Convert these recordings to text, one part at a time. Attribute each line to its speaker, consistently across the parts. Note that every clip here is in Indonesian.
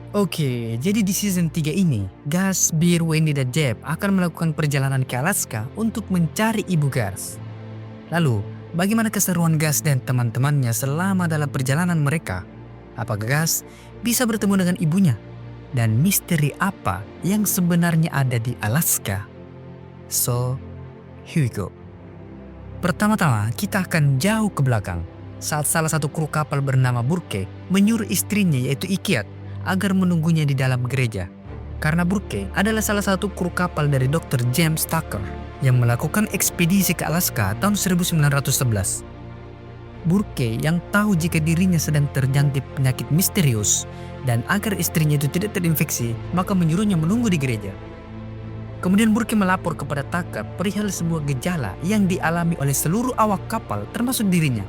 Speaker 1: Oke, jadi di season 3 ini, Gus, Beer, Wendy, dan Jeb akan melakukan perjalanan ke Alaska untuk mencari ibu Gus. Lalu, bagaimana keseruan Gus dan teman-temannya selama dalam perjalanan mereka? Apakah Gus bisa bertemu dengan ibunya? Dan misteri apa yang sebenarnya ada di Alaska? So, here we go. Pertama-tama, kita akan jauh ke belakang. Saat salah satu kru kapal bernama Burke menyuruh istrinya yaitu Ikiat agar menunggunya di dalam gereja. Karena Burke adalah salah satu kru kapal dari Dr. James Tucker yang melakukan ekspedisi ke Alaska tahun 1911. Burke yang tahu jika dirinya sedang terjangkit penyakit misterius dan agar istrinya itu tidak terinfeksi, maka menyuruhnya menunggu di gereja. Kemudian Burke melapor kepada Tucker perihal sebuah gejala yang dialami oleh seluruh awak kapal termasuk dirinya.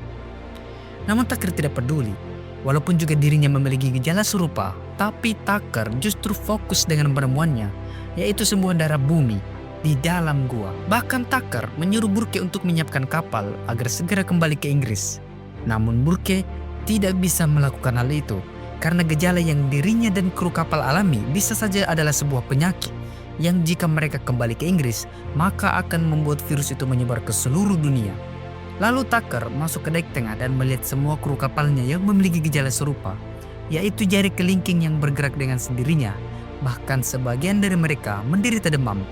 Speaker 1: Namun Tucker tidak peduli. Walaupun juga dirinya memiliki gejala serupa, tapi Tucker justru fokus dengan penemuannya, yaitu sebuah darah bumi di dalam gua. Bahkan Tucker menyuruh Burke untuk menyiapkan kapal agar segera kembali ke Inggris. Namun Burke tidak bisa melakukan hal itu, karena gejala yang dirinya dan kru kapal alami bisa saja adalah sebuah penyakit yang jika mereka kembali ke Inggris, maka akan membuat virus itu menyebar ke seluruh dunia. Lalu Tucker masuk ke dek tengah dan melihat semua kru kapalnya yang memiliki gejala serupa, yaitu jari kelingking yang bergerak dengan sendirinya. Bahkan sebagian dari mereka menderita demam.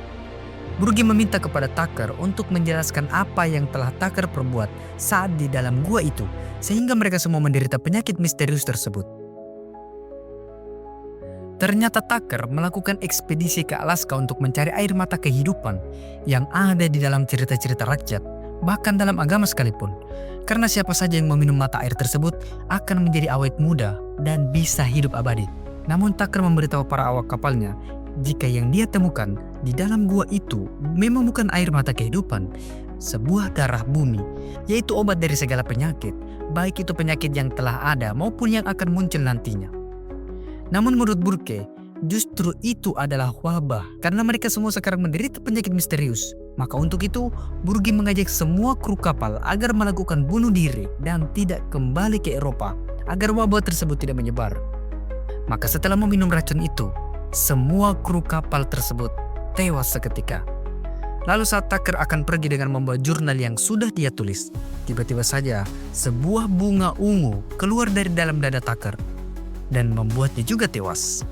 Speaker 1: Burke meminta kepada Tucker untuk menjelaskan apa yang telah Tucker perbuat saat di dalam gua itu, sehingga mereka semua menderita penyakit misterius tersebut. Ternyata Tucker melakukan ekspedisi ke Alaska untuk mencari air mata kehidupan yang ada di dalam cerita-cerita rakyat, bahkan dalam agama sekalipun. Karena siapa saja yang meminum mata air tersebut akan menjadi awet muda dan bisa hidup abadi. Namun Tucker memberitahu para awak kapalnya jika yang dia temukan di dalam gua itu memang bukan air mata kehidupan, sebuah darah bumi, yaitu obat dari segala penyakit, baik itu penyakit yang telah ada maupun yang akan muncul nantinya. Namun menurut Burke, justru itu adalah wabah karena mereka semua sekarang menderita penyakit misterius. Maka untuk itu, Burke mengajak semua kru kapal agar melakukan bunuh diri dan tidak kembali ke Eropa agar wabah tersebut tidak menyebar. Maka setelah meminum racun itu, semua kru kapal tersebut tewas seketika. Lalu saat Tucker akan pergi dengan membawa jurnal yang sudah dia tulis, tiba-tiba saja sebuah bunga ungu keluar dari dalam dada Tucker dan membuatnya juga tewas.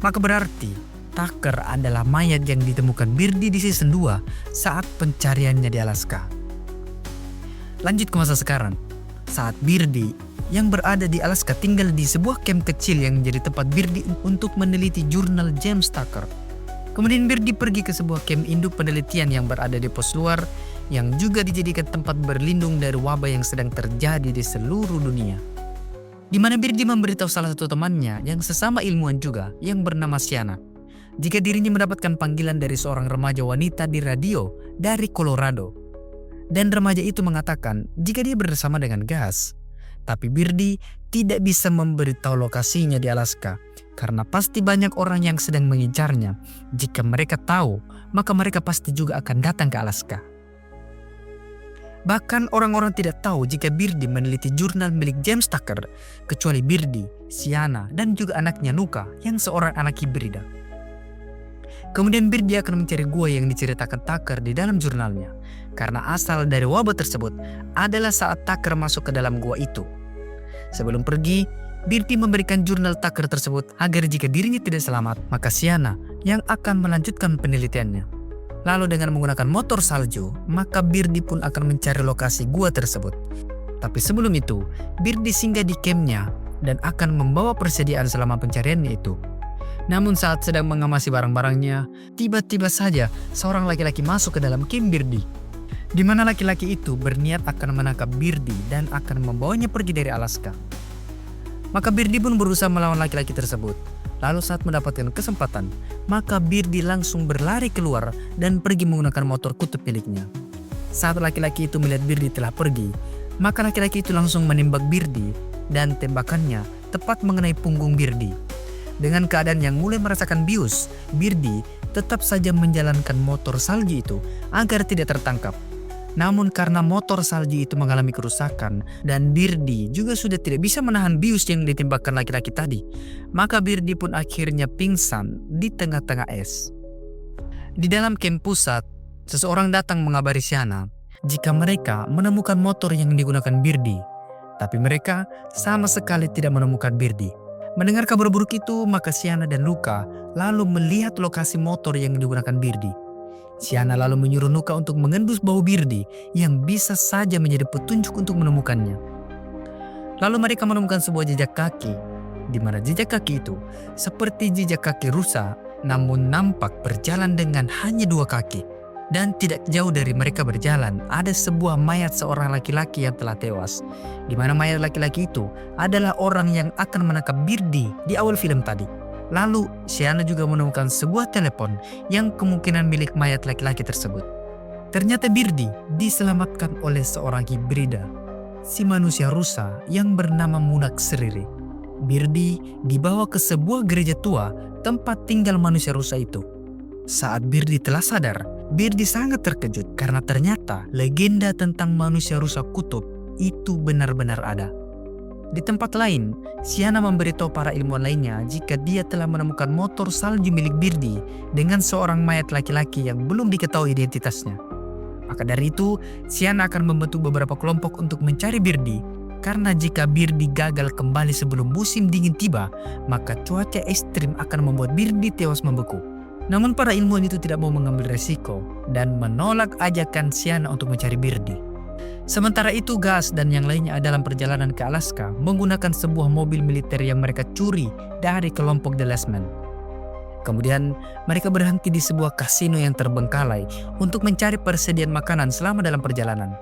Speaker 1: Maka berarti Tucker adalah mayat yang ditemukan Birdie di season 2 saat pencariannya di Alaska. Lanjut ke masa sekarang, saat Birdie yang berada di Alaska tinggal di sebuah camp kecil yang menjadi tempat Birdie untuk meneliti jurnal James Tucker. Kemudian Birdie pergi ke sebuah camp induk penelitian yang berada di pos luar yang juga dijadikan tempat berlindung dari wabah yang sedang terjadi di seluruh dunia. Di mana Birdie memberitahu salah satu temannya yang sesama ilmuwan juga yang bernama Sienna jika dirinya mendapatkan panggilan dari seorang remaja wanita di radio dari Colorado. Dan remaja itu mengatakan jika dia bersama dengan Gus. Tapi Birdie tidak bisa memberitahu lokasinya di Alaska karena pasti banyak orang yang sedang mengincarnya. Jika mereka tahu, maka mereka pasti juga akan datang ke Alaska. Bahkan orang-orang tidak tahu jika Birdie meneliti jurnal milik James Tucker kecuali Birdie, Sienna, dan juga anaknya Nuka yang seorang anak hibrida. Kemudian Birdie akan mencari gua yang diceritakan Tucker di dalam jurnalnya. Karena asal dari wabah tersebut adalah saat Tucker masuk ke dalam gua itu. Sebelum pergi, Birdie memberikan jurnal Tucker tersebut agar jika dirinya tidak selamat, maka Sienna yang akan melanjutkan penelitiannya. Lalu dengan menggunakan motor salju, maka Birdie pun akan mencari lokasi gua tersebut. Tapi sebelum itu, Birdie singgah di campnya dan akan membawa persediaan selama pencariannya itu. Namun saat sedang mengemasi barang-barangnya, tiba-tiba saja seorang laki-laki masuk ke dalam camp Birdie. Di mana laki-laki itu berniat akan menangkap Birdie dan akan membawanya pergi dari Alaska. Maka Birdie pun berusaha melawan laki-laki tersebut. Lalu saat mendapatkan kesempatan, maka Birdie langsung berlari keluar dan pergi menggunakan motor kutub miliknya. Saat laki-laki itu melihat Birdie telah pergi, maka laki-laki itu langsung menembak Birdie dan tembakannya tepat mengenai punggung Birdie. Dengan keadaan yang mulai merasakan bius, Birdie tetap saja menjalankan motor salju itu agar tidak tertangkap. Namun karena motor salju itu mengalami kerusakan dan Birdi juga sudah tidak bisa menahan bius yang ditembakkan laki-laki tadi, maka Birdi pun akhirnya pingsan di tengah-tengah es. Di dalam camp pusat, seseorang datang mengabari Shana jika mereka menemukan motor yang digunakan Birdi, tapi mereka sama sekali tidak menemukan Birdi. Mendengar kabar buruk itu, maka Shana dan Luka lalu melihat lokasi motor yang digunakan Birdi. Shana lalu menyuruh Luka untuk mengendus bau Birdi yang bisa saja menjadi petunjuk untuk menemukannya. Lalu mereka menemukan sebuah jejak kaki, di mana jejak kaki itu seperti jejak kaki rusa, namun nampak berjalan dengan hanya 2 kaki. Dan tidak jauh dari mereka berjalan, ada sebuah mayat seorang laki-laki yang telah tewas, di mana mayat laki-laki itu adalah orang yang akan menangkap Birdi di awal film tadi. Lalu, Shana juga menemukan sebuah telepon yang kemungkinan milik mayat laki-laki tersebut. Ternyata Birdi diselamatkan oleh seorang hibrida, si manusia rusa yang bernama Munak Seriri. Birdi dibawa ke sebuah gereja tua tempat tinggal manusia rusa itu. Saat Birdi telah sadar, Birdi sangat terkejut karena ternyata legenda tentang manusia rusa kutub itu benar-benar ada. Di tempat lain, Shana memberitahu para ilmuwan lainnya jika dia telah menemukan motor salju milik Birdi dengan seorang mayat laki-laki yang belum diketahui identitasnya. Maka dari itu, Shana akan membentuk beberapa kelompok untuk mencari Birdi, karena jika Birdi gagal kembali sebelum musim dingin tiba, maka cuaca ekstrim akan membuat Birdi tewas membeku. Namun para ilmuwan itu tidak mau mengambil resiko dan menolak ajakan Shana untuk mencari Birdi. Sementara itu Gus dan yang lainnya dalam perjalanan ke Alaska menggunakan sebuah mobil militer yang mereka curi dari kelompok The Last Man. Kemudian mereka berhenti di sebuah kasino yang terbengkalai untuk mencari persediaan makanan selama dalam perjalanan.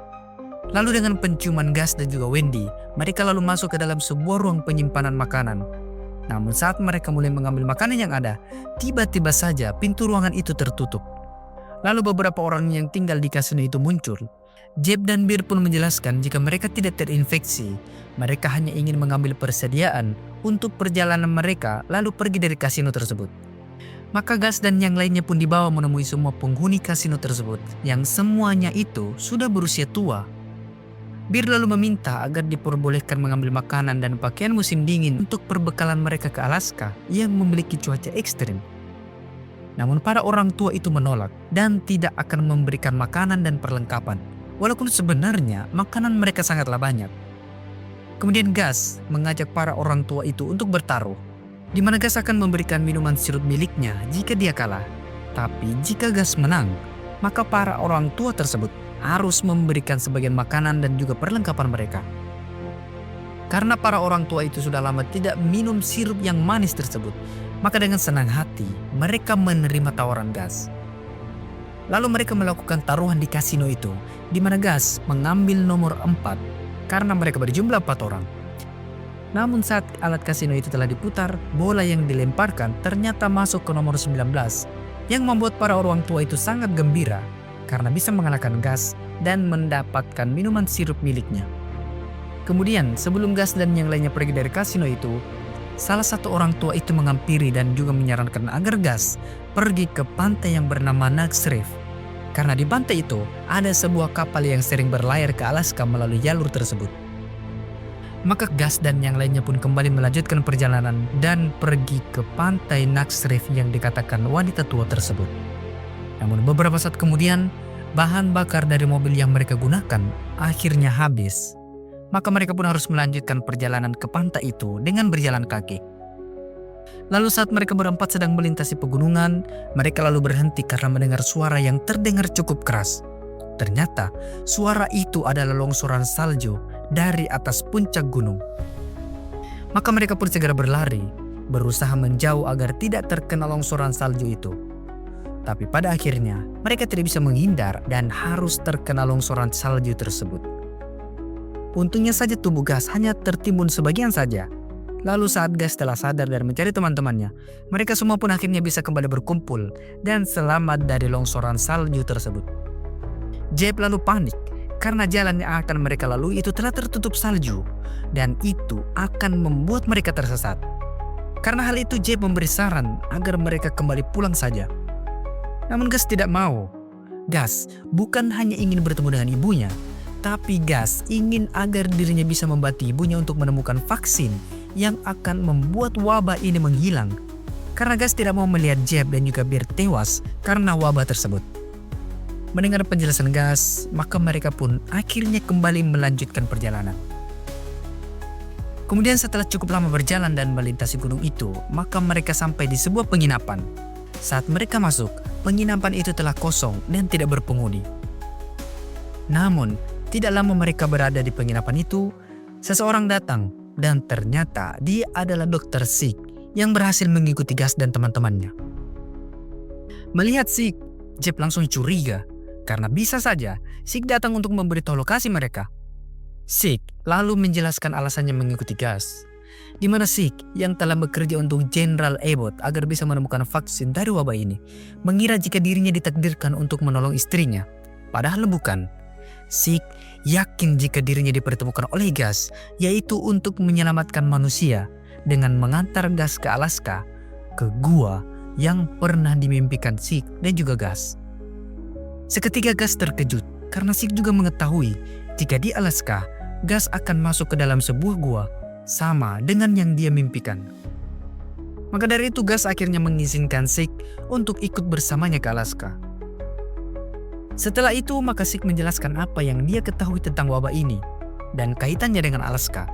Speaker 1: Lalu dengan penciuman Gus dan juga Wendy, mereka lalu masuk ke dalam sebuah ruang penyimpanan makanan. Namun saat mereka mulai mengambil makanan yang ada, tiba-tiba saja pintu ruangan itu tertutup. Lalu beberapa orang yang tinggal di kasino itu muncul. Jeb dan Bir pun menjelaskan jika mereka tidak terinfeksi, mereka hanya ingin mengambil persediaan untuk perjalanan mereka lalu pergi dari kasino tersebut. Maka Gus dan yang lainnya pun dibawa menemui semua penghuni kasino tersebut yang semuanya itu sudah berusia tua. Bir lalu meminta agar diperbolehkan mengambil makanan dan pakaian musim dingin untuk perbekalan mereka ke Alaska yang memiliki cuaca ekstrim. Namun para orang tua itu menolak dan tidak akan memberikan makanan dan perlengkapan, walaupun sebenarnya makanan mereka sangatlah banyak. Kemudian Gus mengajak para orang tua itu untuk bertaruh, di mana Gus akan memberikan minuman sirup miliknya jika dia kalah. Tapi jika Gus menang, maka para orang tua tersebut harus memberikan sebagian makanan dan juga perlengkapan mereka. Karena para orang tua itu sudah lama tidak minum sirup yang manis tersebut, maka dengan senang hati mereka menerima tawaran Gus. Lalu mereka melakukan taruhan di kasino itu, di mana Gus mengambil nomor 4 karena mereka berjumlah 4 orang. Namun saat alat kasino itu telah diputar, bola yang dilemparkan ternyata masuk ke nomor 19, yang membuat para orang tua itu sangat gembira karena bisa mengalahkan Gus dan mendapatkan minuman sirup miliknya. Kemudian sebelum Gus dan yang lainnya pergi dari kasino itu, salah satu orang tua itu menghampiri dan juga menyarankan agar Gus pergi ke pantai yang bernama Nags Reef. Karena di pantai itu ada sebuah kapal yang sering berlayar ke Alaska melalui jalur tersebut. Maka Gus dan yang lainnya pun kembali melanjutkan perjalanan dan pergi ke pantai Nags Reef yang dikatakan wanita tua tersebut. Namun beberapa saat kemudian, bahan bakar dari mobil yang mereka gunakan akhirnya habis. Maka mereka pun harus melanjutkan perjalanan ke pantai itu dengan berjalan kaki. Lalu saat mereka berempat sedang melintasi pegunungan, mereka lalu berhenti karena mendengar suara yang terdengar cukup keras. Ternyata suara itu adalah longsoran salju dari atas puncak gunung. Maka mereka pun segera berlari, berusaha menjauh agar tidak terkena longsoran salju itu. Tapi pada akhirnya mereka tidak bisa menghindar dan harus terkena longsoran salju tersebut. Untungnya saja tubuh Gus hanya tertimbun sebagian saja. Lalu saat Gus telah sadar dan mencari teman-temannya, mereka semua pun akhirnya bisa kembali berkumpul dan selamat dari longsoran salju tersebut. Jeb lalu panik karena jalan yang akan mereka lalui itu telah tertutup salju dan itu akan membuat mereka tersesat. Karena hal itu Jeb memberi saran agar mereka kembali pulang saja. Namun Gus tidak mau. Gas bukan hanya ingin bertemu dengan ibunya, tapi Gas ingin agar dirinya bisa membantu ibunya untuk menemukan vaksin yang akan membuat wabah ini menghilang. Karena Gas tidak mau melihat Jeb dan juga Bear tewas karena wabah tersebut. Mendengar penjelasan Gas, maka mereka pun akhirnya kembali melanjutkan perjalanan. Kemudian setelah cukup lama berjalan dan melintasi gunung itu, maka mereka sampai di sebuah penginapan. Saat mereka masuk, penginapan itu telah kosong dan tidak berpenghuni. Namun, tidak lama mereka berada di penginapan itu, seseorang datang dan ternyata dia adalah Dr. Sik yang berhasil mengikuti Gas dan teman-temannya. Melihat Sik, Jeb langsung curiga karena bisa saja Sik datang untuk memberitahu lokasi mereka. Sik lalu menjelaskan alasannya mengikuti Gas, di mana Sik yang telah bekerja untuk Jenderal Abbott agar bisa menemukan vaksin dari wabah ini, mengira jika dirinya ditakdirkan untuk menolong istrinya. Padahal bukan. Sik yakin jika dirinya dipertemukan oleh Gas, yaitu untuk menyelamatkan manusia dengan mengantar Gas ke Alaska, ke gua yang pernah dimimpikan Sik dan juga Gas. Seketika Gas terkejut karena Sik juga mengetahui jika di Alaska, Gas akan masuk ke dalam sebuah gua sama dengan yang dia mimpikan. Maka dari itu Gas akhirnya mengizinkan Sik untuk ikut bersamanya ke Alaska. Setelah itu maka Sik menjelaskan apa yang dia ketahui tentang wabah ini dan kaitannya dengan Alaska.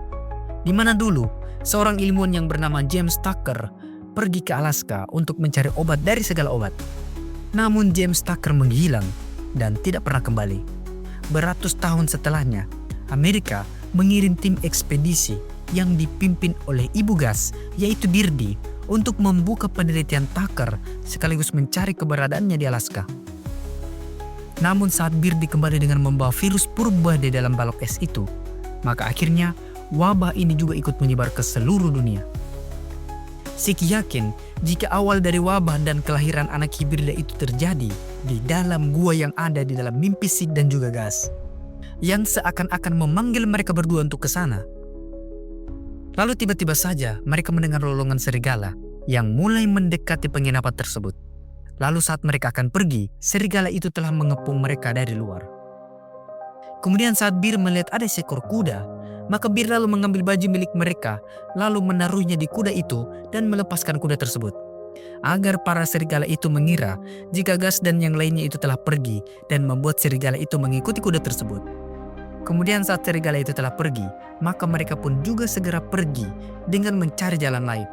Speaker 1: Di mana dulu seorang ilmuwan yang bernama James Tucker pergi ke Alaska untuk mencari obat dari segala obat. Namun James Tucker menghilang dan tidak pernah kembali. Beratus tahun setelahnya, Amerika mengirim tim ekspedisi yang dipimpin oleh ibu Gas, yaitu Birdie, untuk membuka penelitian Tucker sekaligus mencari keberadaannya di Alaska. Namun saat Birdie kembali dengan membawa virus purba di dalam balok es itu, maka akhirnya wabah ini juga ikut menyebar ke seluruh dunia. Sik yakin jika awal dari wabah dan kelahiran anak hibrida itu terjadi di dalam gua yang ada di dalam mimpi Sik dan juga Gas, yang seakan-akan memanggil mereka berdua untuk ke sana. Lalu tiba-tiba saja mereka mendengar lolongan serigala yang mulai mendekati penginapan tersebut. Lalu saat mereka akan pergi, serigala itu telah mengepung mereka dari luar. Kemudian saat Bir melihat ada seekor kuda, maka Bir lalu mengambil baju milik mereka, lalu menaruhnya di kuda itu dan melepaskan kuda tersebut. Agar para serigala itu mengira jika Gas dan yang lainnya itu telah pergi dan membuat serigala itu mengikuti kuda tersebut. Kemudian saat serigala itu telah pergi, maka mereka pun juga segera pergi dengan mencari jalan lain.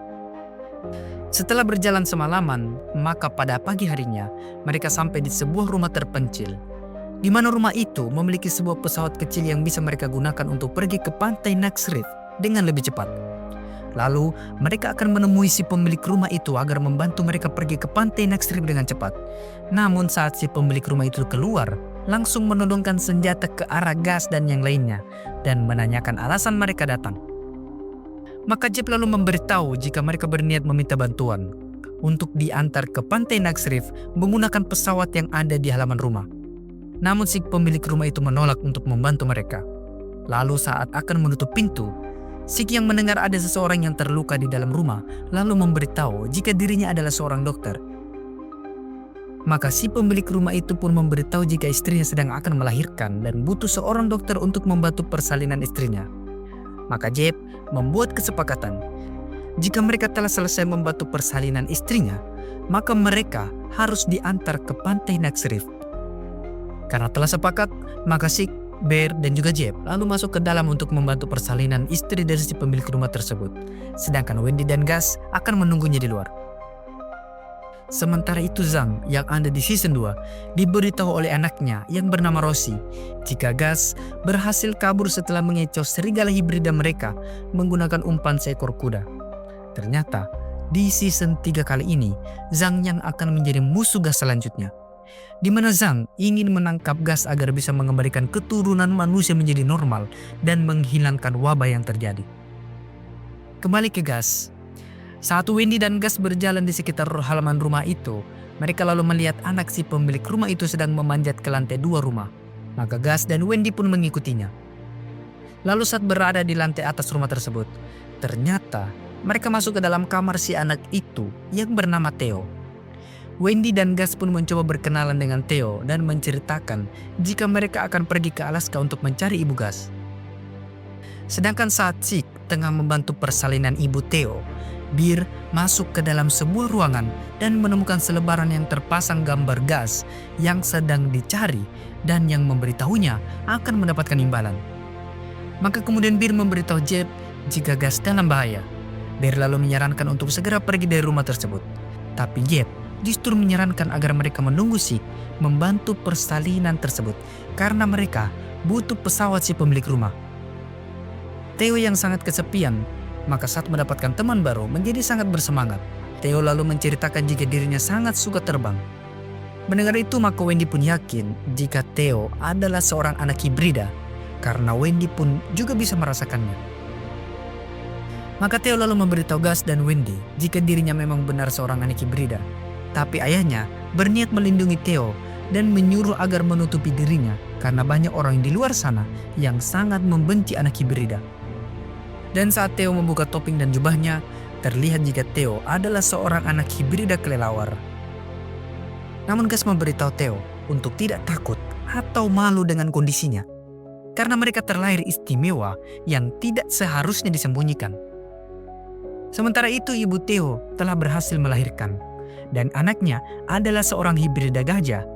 Speaker 1: Setelah berjalan semalaman, maka pada pagi harinya mereka sampai di sebuah rumah terpencil, di mana rumah itu memiliki sebuah pesawat kecil yang bisa mereka gunakan untuk pergi ke pantai Nax Reef dengan lebih cepat. Lalu mereka akan menemui si pemilik rumah itu agar membantu mereka pergi ke pantai Nax Reef dengan cepat. Namun saat si pemilik rumah itu keluar, langsung menodongkan senjata ke arah Gas dan yang lainnya dan menanyakan alasan mereka datang. Maka Jeb lalu memberitahu jika mereka berniat meminta bantuan untuk diantar ke pantai Nax Reef menggunakan pesawat yang ada di halaman rumah. Namun si pemilik rumah itu menolak untuk membantu mereka. Lalu saat akan menutup pintu, Sik yang mendengar ada seseorang yang terluka di dalam rumah lalu memberitahu jika dirinya adalah seorang dokter. Maka si pemilik rumah itu pun memberitahu jika istrinya sedang akan melahirkan dan butuh seorang dokter untuk membantu persalinan istrinya. Maka Jeb membuat kesepakatan, jika mereka telah selesai membantu persalinan istrinya, maka mereka harus diantar ke pantai Nax Reef. Karena telah sepakat, maka Sik, Bear, dan juga Jeb lalu masuk ke dalam untuk membantu persalinan istri dari si pemilik rumah tersebut. Sedangkan Wendy dan Gas akan menunggunya di luar. Sementara itu Zhang yang ada di season 2 diberitahu oleh anaknya yang bernama Rosie jika Gas berhasil kabur setelah mengecoh serigala hibrida mereka menggunakan umpan seekor kuda. Ternyata di season 3 kali ini Zhang yang akan menjadi musuh Gas selanjutnya, di mana Zhang ingin menangkap Gas agar bisa mengembalikan keturunan manusia menjadi normal dan menghilangkan wabah yang terjadi. Kembali ke Gas. Saat Wendy dan Gas berjalan di sekitar halaman rumah itu, mereka lalu melihat anak si pemilik rumah itu sedang memanjat ke lantai 2 rumah. Maka Gas dan Wendy pun mengikutinya. Lalu saat berada di lantai atas rumah tersebut, ternyata mereka masuk ke dalam kamar si anak itu yang bernama Theo. Wendy dan Gus pun mencoba berkenalan dengan Theo dan menceritakan jika mereka akan pergi ke Alaska untuk mencari ibu Gus. Sedangkan saat Chick tengah membantu persalinan ibu Theo, Bir masuk ke dalam sebuah ruangan dan menemukan selebaran yang terpasang gambar Gus yang sedang dicari dan yang memberitahunya akan mendapatkan imbalan. Maka kemudian Bir memberitahu Jeb jika Gus dalam bahaya. Bir lalu menyarankan untuk segera pergi dari rumah tersebut. Tapi Jeb justru menyarankan agar mereka menunggu Chick membantu persalinan tersebut karena mereka butuh pesawat si pemilik rumah. Theo yang sangat kesepian, maka saat mendapatkan teman baru menjadi sangat bersemangat. Theo lalu menceritakan jika dirinya sangat suka terbang. Mendengar itu maka Wendy pun yakin jika Theo adalah seorang anak hibrida karena Wendy pun juga bisa merasakannya. Maka Theo lalu memberitahu Gus dan Wendy jika dirinya memang benar seorang anak hibrida. Tapi ayahnya berniat melindungi Theo dan menyuruh agar menutupi dirinya karena banyak orang di luar sana yang sangat membenci anak hibrida. Dan saat Theo membuka topeng dan jubahnya, terlihat jika Theo adalah seorang anak hibrida kelelawar. Namun Gus memberitahu Theo untuk tidak takut atau malu dengan kondisinya, karena mereka terlahir istimewa yang tidak seharusnya disembunyikan. Sementara itu ibu Theo telah berhasil melahirkan, dan anaknya adalah seorang hibrida gajah.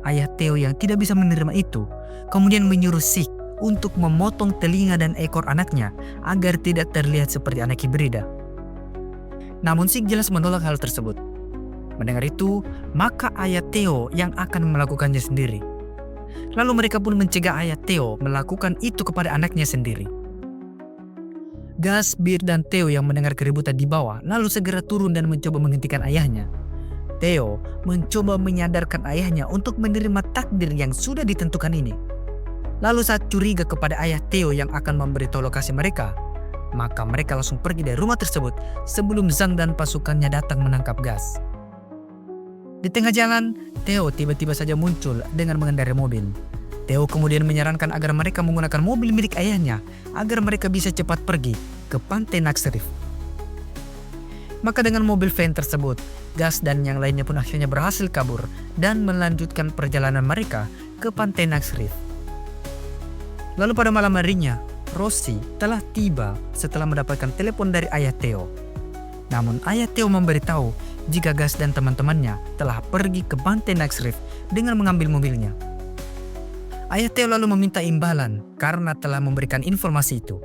Speaker 1: Ayah Theo yang tidak bisa menerima itu, kemudian menyuruh Chick untuk memotong telinga dan ekor anaknya agar tidak terlihat seperti anak hibrida. Namun Chick jelas menolak hal tersebut. Mendengar itu, maka ayah Theo yang akan melakukannya sendiri. Lalu mereka pun mencegah ayah Theo melakukan itu kepada anaknya sendiri. Gus, Bir, dan Theo yang mendengar keributan di bawah lalu segera turun dan mencoba menghentikan ayahnya. Theo mencoba menyadarkan ayahnya untuk menerima takdir yang sudah ditentukan ini. Lalu saat curiga kepada ayah Theo yang akan memberitahu lokasi mereka, maka mereka langsung pergi dari rumah tersebut sebelum Zhang dan pasukannya datang menangkap Gus. Di tengah jalan, Theo tiba-tiba saja muncul dengan mengendarai mobil. Theo kemudian menyarankan agar mereka menggunakan mobil milik ayahnya agar mereka bisa cepat pergi ke pantai Nax Riff. Maka dengan mobil van tersebut, Gus dan yang lainnya pun akhirnya berhasil kabur dan melanjutkan perjalanan mereka ke pantai Nax Riff. Lalu pada malam harinya, Rosie telah tiba setelah mendapatkan telepon dari ayah Theo. Namun ayah Theo memberitahu jika Gus dan teman-temannya telah pergi ke pantai Nax Riff dengan mengambil mobilnya. Ayah Theo lalu meminta imbalan karena telah memberikan informasi itu.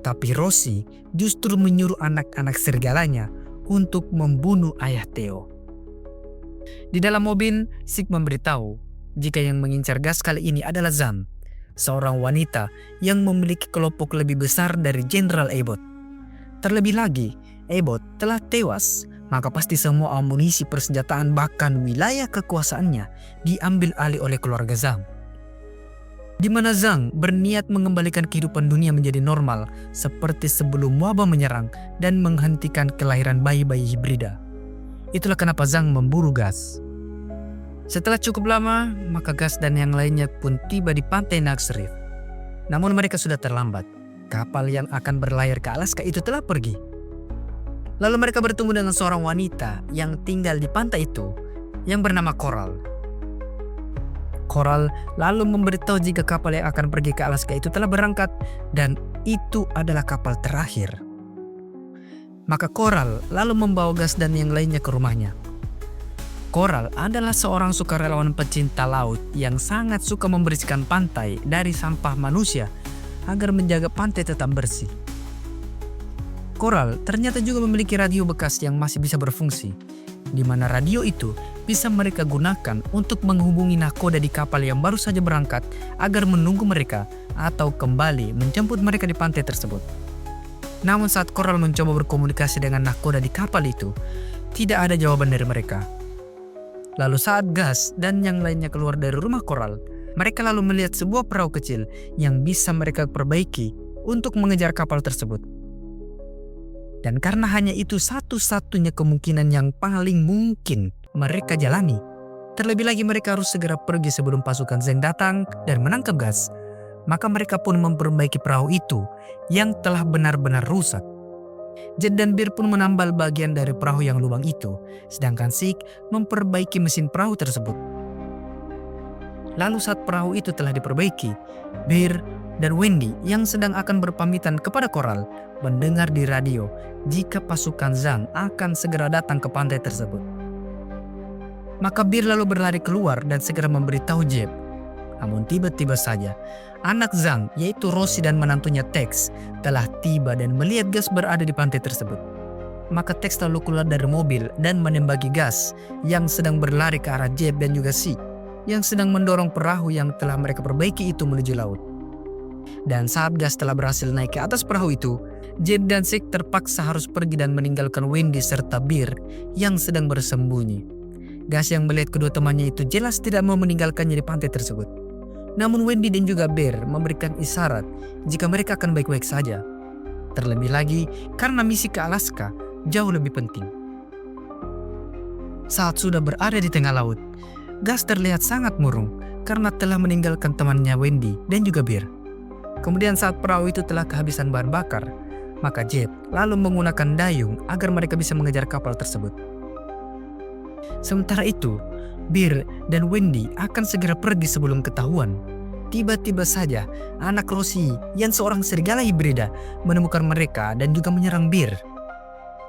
Speaker 1: Tapi Rosie justru menyuruh anak-anak serigalanya untuk membunuh ayah Theo. Di dalam mobil, Chick memberitahu jika yang mengincar Gus kali ini adalah Zhang, seorang wanita yang memiliki kelompok lebih besar dari Jenderal Abbott. Terlebih lagi, Abbott telah tewas, maka pasti semua amunisi persenjataan bahkan wilayah kekuasaannya diambil alih oleh keluarga Zhang. Di mana Zhang berniat mengembalikan kehidupan dunia menjadi normal seperti sebelum wabah menyerang dan menghentikan kelahiran bayi-bayi hibrida. Itulah kenapa Zhang memburu Gus. Setelah cukup lama, maka Gus dan yang lainnya pun tiba di pantai Nax Riff. Namun mereka sudah terlambat. Kapal yang akan berlayar ke Alaska itu telah pergi. Lalu mereka bertemu dengan seorang wanita yang tinggal di pantai itu yang bernama Coral. Coral lalu memberitahu jika kapal yang akan pergi ke Alaska itu telah berangkat dan itu adalah kapal terakhir. Maka Coral lalu membawa Gus dan yang lainnya ke rumahnya. Coral adalah seorang sukarelawan pecinta laut yang sangat suka membersihkan pantai dari sampah manusia agar menjaga pantai tetap bersih. Coral ternyata juga memiliki radio bekas yang masih bisa berfungsi, di mana radio itu bisa mereka gunakan untuk menghubungi nahkoda di kapal yang baru saja berangkat agar menunggu mereka atau kembali menjemput mereka di pantai tersebut. Namun saat Coral mencoba berkomunikasi dengan nahkoda di kapal itu, tidak ada jawaban dari mereka. Lalu saat Gus dan yang lainnya keluar dari rumah Coral, mereka lalu melihat sebuah perahu kecil yang bisa mereka perbaiki untuk mengejar kapal tersebut. Dan karena hanya itu satu-satunya kemungkinan yang paling mungkin mereka jalani, terlebih lagi mereka harus segera pergi sebelum pasukan Zhang datang dan menangkap Gus, maka mereka pun memperbaiki perahu itu yang telah benar-benar rusak. Jet dan Bir pun menambal bagian dari perahu yang lubang itu, sedangkan Sik memperbaiki mesin perahu tersebut. Lalu saat perahu itu telah diperbaiki, Bir dan Wendy yang sedang akan berpamitan kepada Coral mendengar di radio jika pasukan Zhang akan segera datang ke pantai tersebut. Maka Bir lalu berlari keluar dan segera memberitahu Jeb. Namun tiba-tiba saja, anak Zhang yaitu Rosie dan menantunya Tex telah tiba dan melihat Gas berada di pantai tersebut. Maka Tex lalu keluar dari mobil dan menembaki Gas yang sedang berlari ke arah Jeb dan juga Si yang sedang mendorong perahu yang telah mereka perbaiki itu menuju laut. Dan saat Gas telah berhasil naik ke atas perahu itu, Jeb dan Sik terpaksa harus pergi dan meninggalkan Wendy serta Bir yang sedang bersembunyi. Gas yang melihat kedua temannya itu jelas tidak mau meninggalkannya di pantai tersebut. Namun Wendy dan juga Bir memberikan isyarat jika mereka akan baik-baik saja. Terlebih lagi karena misi ke Alaska jauh lebih penting. Saat sudah berada di tengah laut, Gas terlihat sangat murung karena telah meninggalkan temannya Wendy dan juga Bir. Kemudian saat perahu itu telah kehabisan bahan bakar, maka Jeb lalu menggunakan dayung agar mereka bisa mengejar kapal tersebut. Sementara itu, Bir dan Wendy akan segera pergi sebelum ketahuan. Tiba-tiba saja anak Rosie yang seorang serigala hibrida menemukan mereka dan juga menyerang Bir.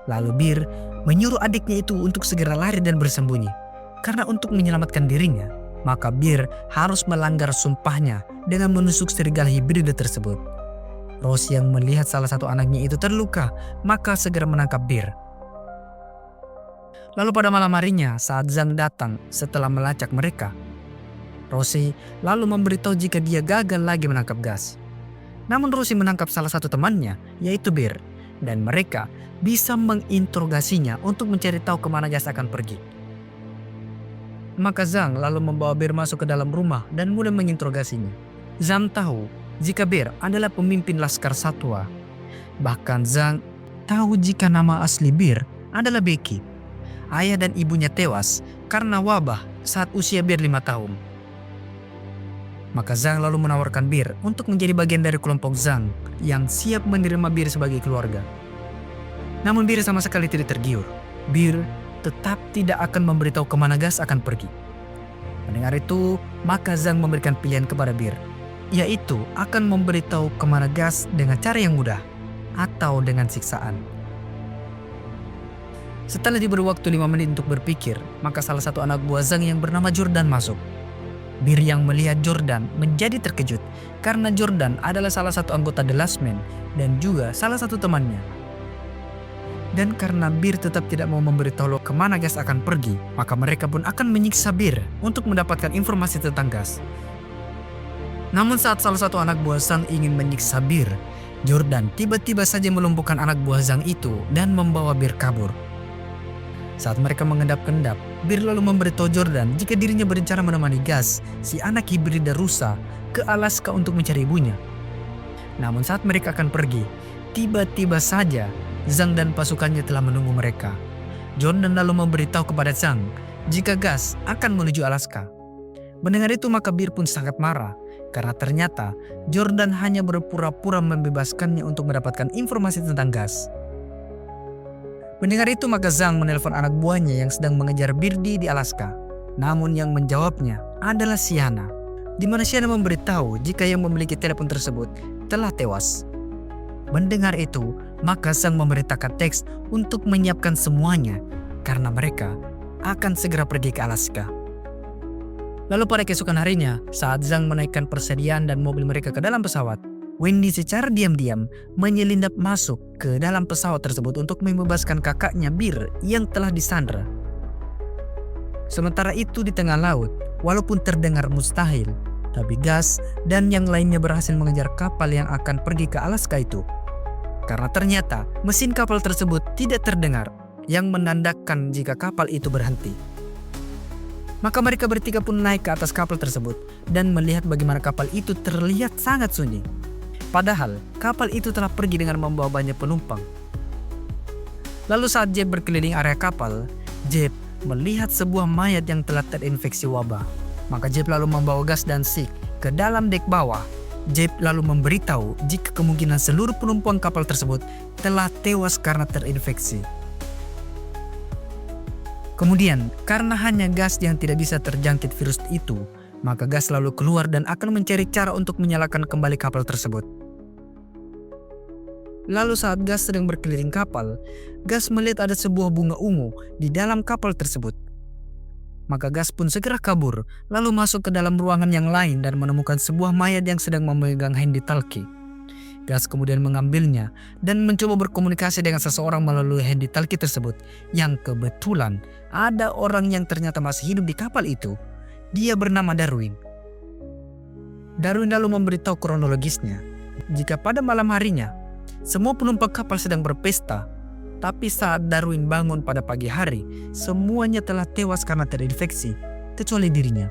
Speaker 1: Lalu Bir menyuruh adiknya itu untuk segera lari dan bersembunyi. Karena untuk menyelamatkan dirinya, maka Bir harus melanggar sumpahnya dengan menusuk serigala hibrida tersebut. Rosie yang melihat salah satu anaknya itu terluka, maka segera menangkap Bir. Lalu pada malam harinya saat Zhang datang setelah melacak mereka, Rosie lalu memberitahu jika dia gagal lagi menangkap Gas. Namun Rosie menangkap salah satu temannya yaitu Bir dan mereka bisa menginterogasinya untuk mencari tahu kemana Gas akan pergi. Maka Zhang lalu membawa Bir masuk ke dalam rumah dan mulai menginterogasinya. Zhang tahu jika Bir adalah pemimpin Laskar Satwa. Bahkan Zhang tahu jika nama asli Bir adalah Becky. Ayah dan ibunya tewas karena wabah saat usia Bir 5 tahun. Maka Zhang lalu menawarkan Bir untuk menjadi bagian dari kelompok Zhang yang siap menerima Bir sebagai keluarga. Namun Bir sama sekali tidak tergiur. Bir tetap tidak akan memberitahu kemana Gas akan pergi. Mendengar itu, maka Zhang memberikan pilihan kepada Bir, yaitu akan memberitahu kemana Gas dengan cara yang mudah atau dengan siksaan. Setelah diberi waktu 5 menit untuk berpikir, maka salah satu anak buah Zhang yang bernama Jordan masuk. Bir yang melihat Jordan menjadi terkejut karena Jordan adalah salah satu anggota The Last Man dan juga salah satu temannya. Dan karena Bir tetap tidak mau memberitahu kemana Gas akan pergi, maka mereka pun akan menyiksa Bir untuk mendapatkan informasi tentang Gas. Namun saat salah satu anak buah Zhang ingin menyiksa Bir, Jordan tiba-tiba saja melumpuhkan anak buah Zhang itu dan membawa Bir kabur. Saat mereka mengendap-endap, Bir lalu memberitahu Jordan jika dirinya berencana menemani Gas, si anak hibrida rusa, ke Alaska untuk mencari ibunya. Namun saat mereka akan pergi, tiba-tiba saja Zhang dan pasukannya telah menunggu mereka. Jordan lalu memberitahu kepada Zhang jika Gas akan menuju Alaska. Mendengar itu maka Bir pun sangat marah karena ternyata Jordan hanya berpura-pura membebaskannya untuk mendapatkan informasi tentang Gas. Mendengar itu maka Zhang menelpon anak buahnya yang sedang mengejar Birdie di Alaska. Namun yang menjawabnya adalah Sienna, di mana Sienna memberitahu jika yang memiliki telepon tersebut telah tewas. Mendengar itu, maka Zhang memerintahkan Tex untuk menyiapkan semuanya karena mereka akan segera pergi ke Alaska. Lalu pada keesokan harinya, saat Zhang menaikkan persediaan dan mobil mereka ke dalam pesawat, Wendy secara diam-diam menyelinap masuk ke dalam pesawat tersebut untuk membebaskan kakaknya Bir yang telah disandra. Sementara itu di tengah laut, walaupun terdengar mustahil, tapi Gas dan yang lainnya berhasil mengejar kapal yang akan pergi ke Alaska itu. Karena ternyata mesin kapal tersebut tidak terdengar yang menandakan jika kapal itu berhenti. Maka mereka bertiga pun naik ke atas kapal tersebut dan melihat bagaimana kapal itu terlihat sangat sunyi. Padahal kapal itu telah pergi dengan membawa banyak penumpang. Lalu saat Jeb berkeliling area kapal, Jeb melihat sebuah mayat yang telah terinfeksi wabah. Maka Jeb lalu membawa Gas dan Sik ke dalam dek bawah Jeb lalu memberitahu jika kemungkinan seluruh penumpang kapal tersebut telah tewas karena terinfeksi. Kemudian, karena hanya gas yang tidak bisa terjangkit virus itu, maka gas lalu keluar dan akan mencari cara untuk menyalakan kembali kapal tersebut. Lalu saat gas sedang berkeliling kapal, gas melihat ada sebuah bunga ungu di dalam kapal tersebut. Maka gas pun segera kabur, lalu masuk ke dalam ruangan yang lain dan menemukan sebuah mayat yang sedang memegang handy-talkie. Gas kemudian mengambilnya dan mencoba berkomunikasi dengan seseorang melalui handy-talkie tersebut, yang kebetulan ada orang yang ternyata masih hidup di kapal itu. Dia bernama Darwin. Darwin lalu memberitahu kronologisnya jika pada malam harinya semua penumpang kapal sedang berpesta, tapi saat Darwin bangun pada pagi hari, semuanya telah tewas karena terinfeksi, kecuali dirinya.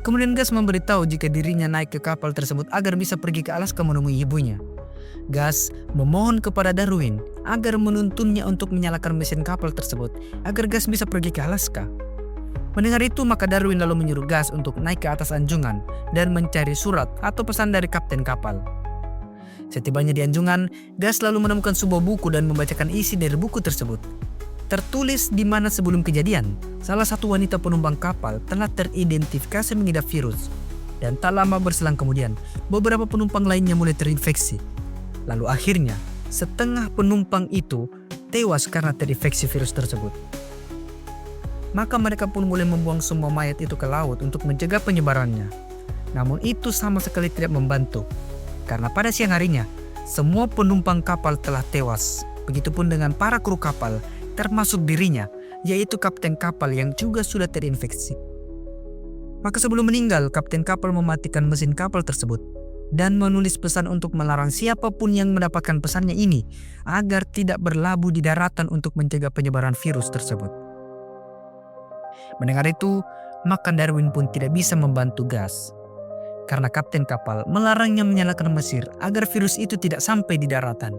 Speaker 1: Kemudian Gas memberitahu jika dirinya naik ke kapal tersebut agar bisa pergi ke Alaska menemui ibunya. Gas memohon kepada Darwin agar menuntunnya untuk menyalakan mesin kapal tersebut agar Gas bisa pergi ke Alaska. Mendengar itu, maka Darwin lalu menyuruh Gas untuk naik ke atas anjungan dan mencari surat atau pesan dari kapten kapal. Setibanya di anjungan, Gas lalu menemukan sebuah buku dan membacakan isi dari buku tersebut. Tertulis di mana sebelum kejadian, salah satu wanita penumpang kapal telah teridentifikasi mengidap virus. Dan tak lama berselang kemudian, beberapa penumpang lainnya mulai terinfeksi. Lalu akhirnya, setengah penumpang itu tewas karena terinfeksi virus tersebut. Maka mereka pun mulai membuang semua mayat itu ke laut untuk mencegah penyebarannya. Namun itu sama sekali tidak membantu. Karena pada siang harinya, semua penumpang kapal telah tewas. Begitupun dengan para kru kapal, termasuk dirinya, yaitu kapten kapal yang juga sudah terinfeksi. Maka sebelum meninggal, kapten kapal mematikan mesin kapal tersebut dan menulis pesan untuk melarang siapapun yang mendapatkan pesannya ini agar tidak berlabuh di daratan untuk mencegah penyebaran virus tersebut. Mendengar itu, maka Darwin pun tidak bisa membantu Gas karena kapten kapal melarangnya menyalakan mesin agar virus itu tidak sampai di daratan.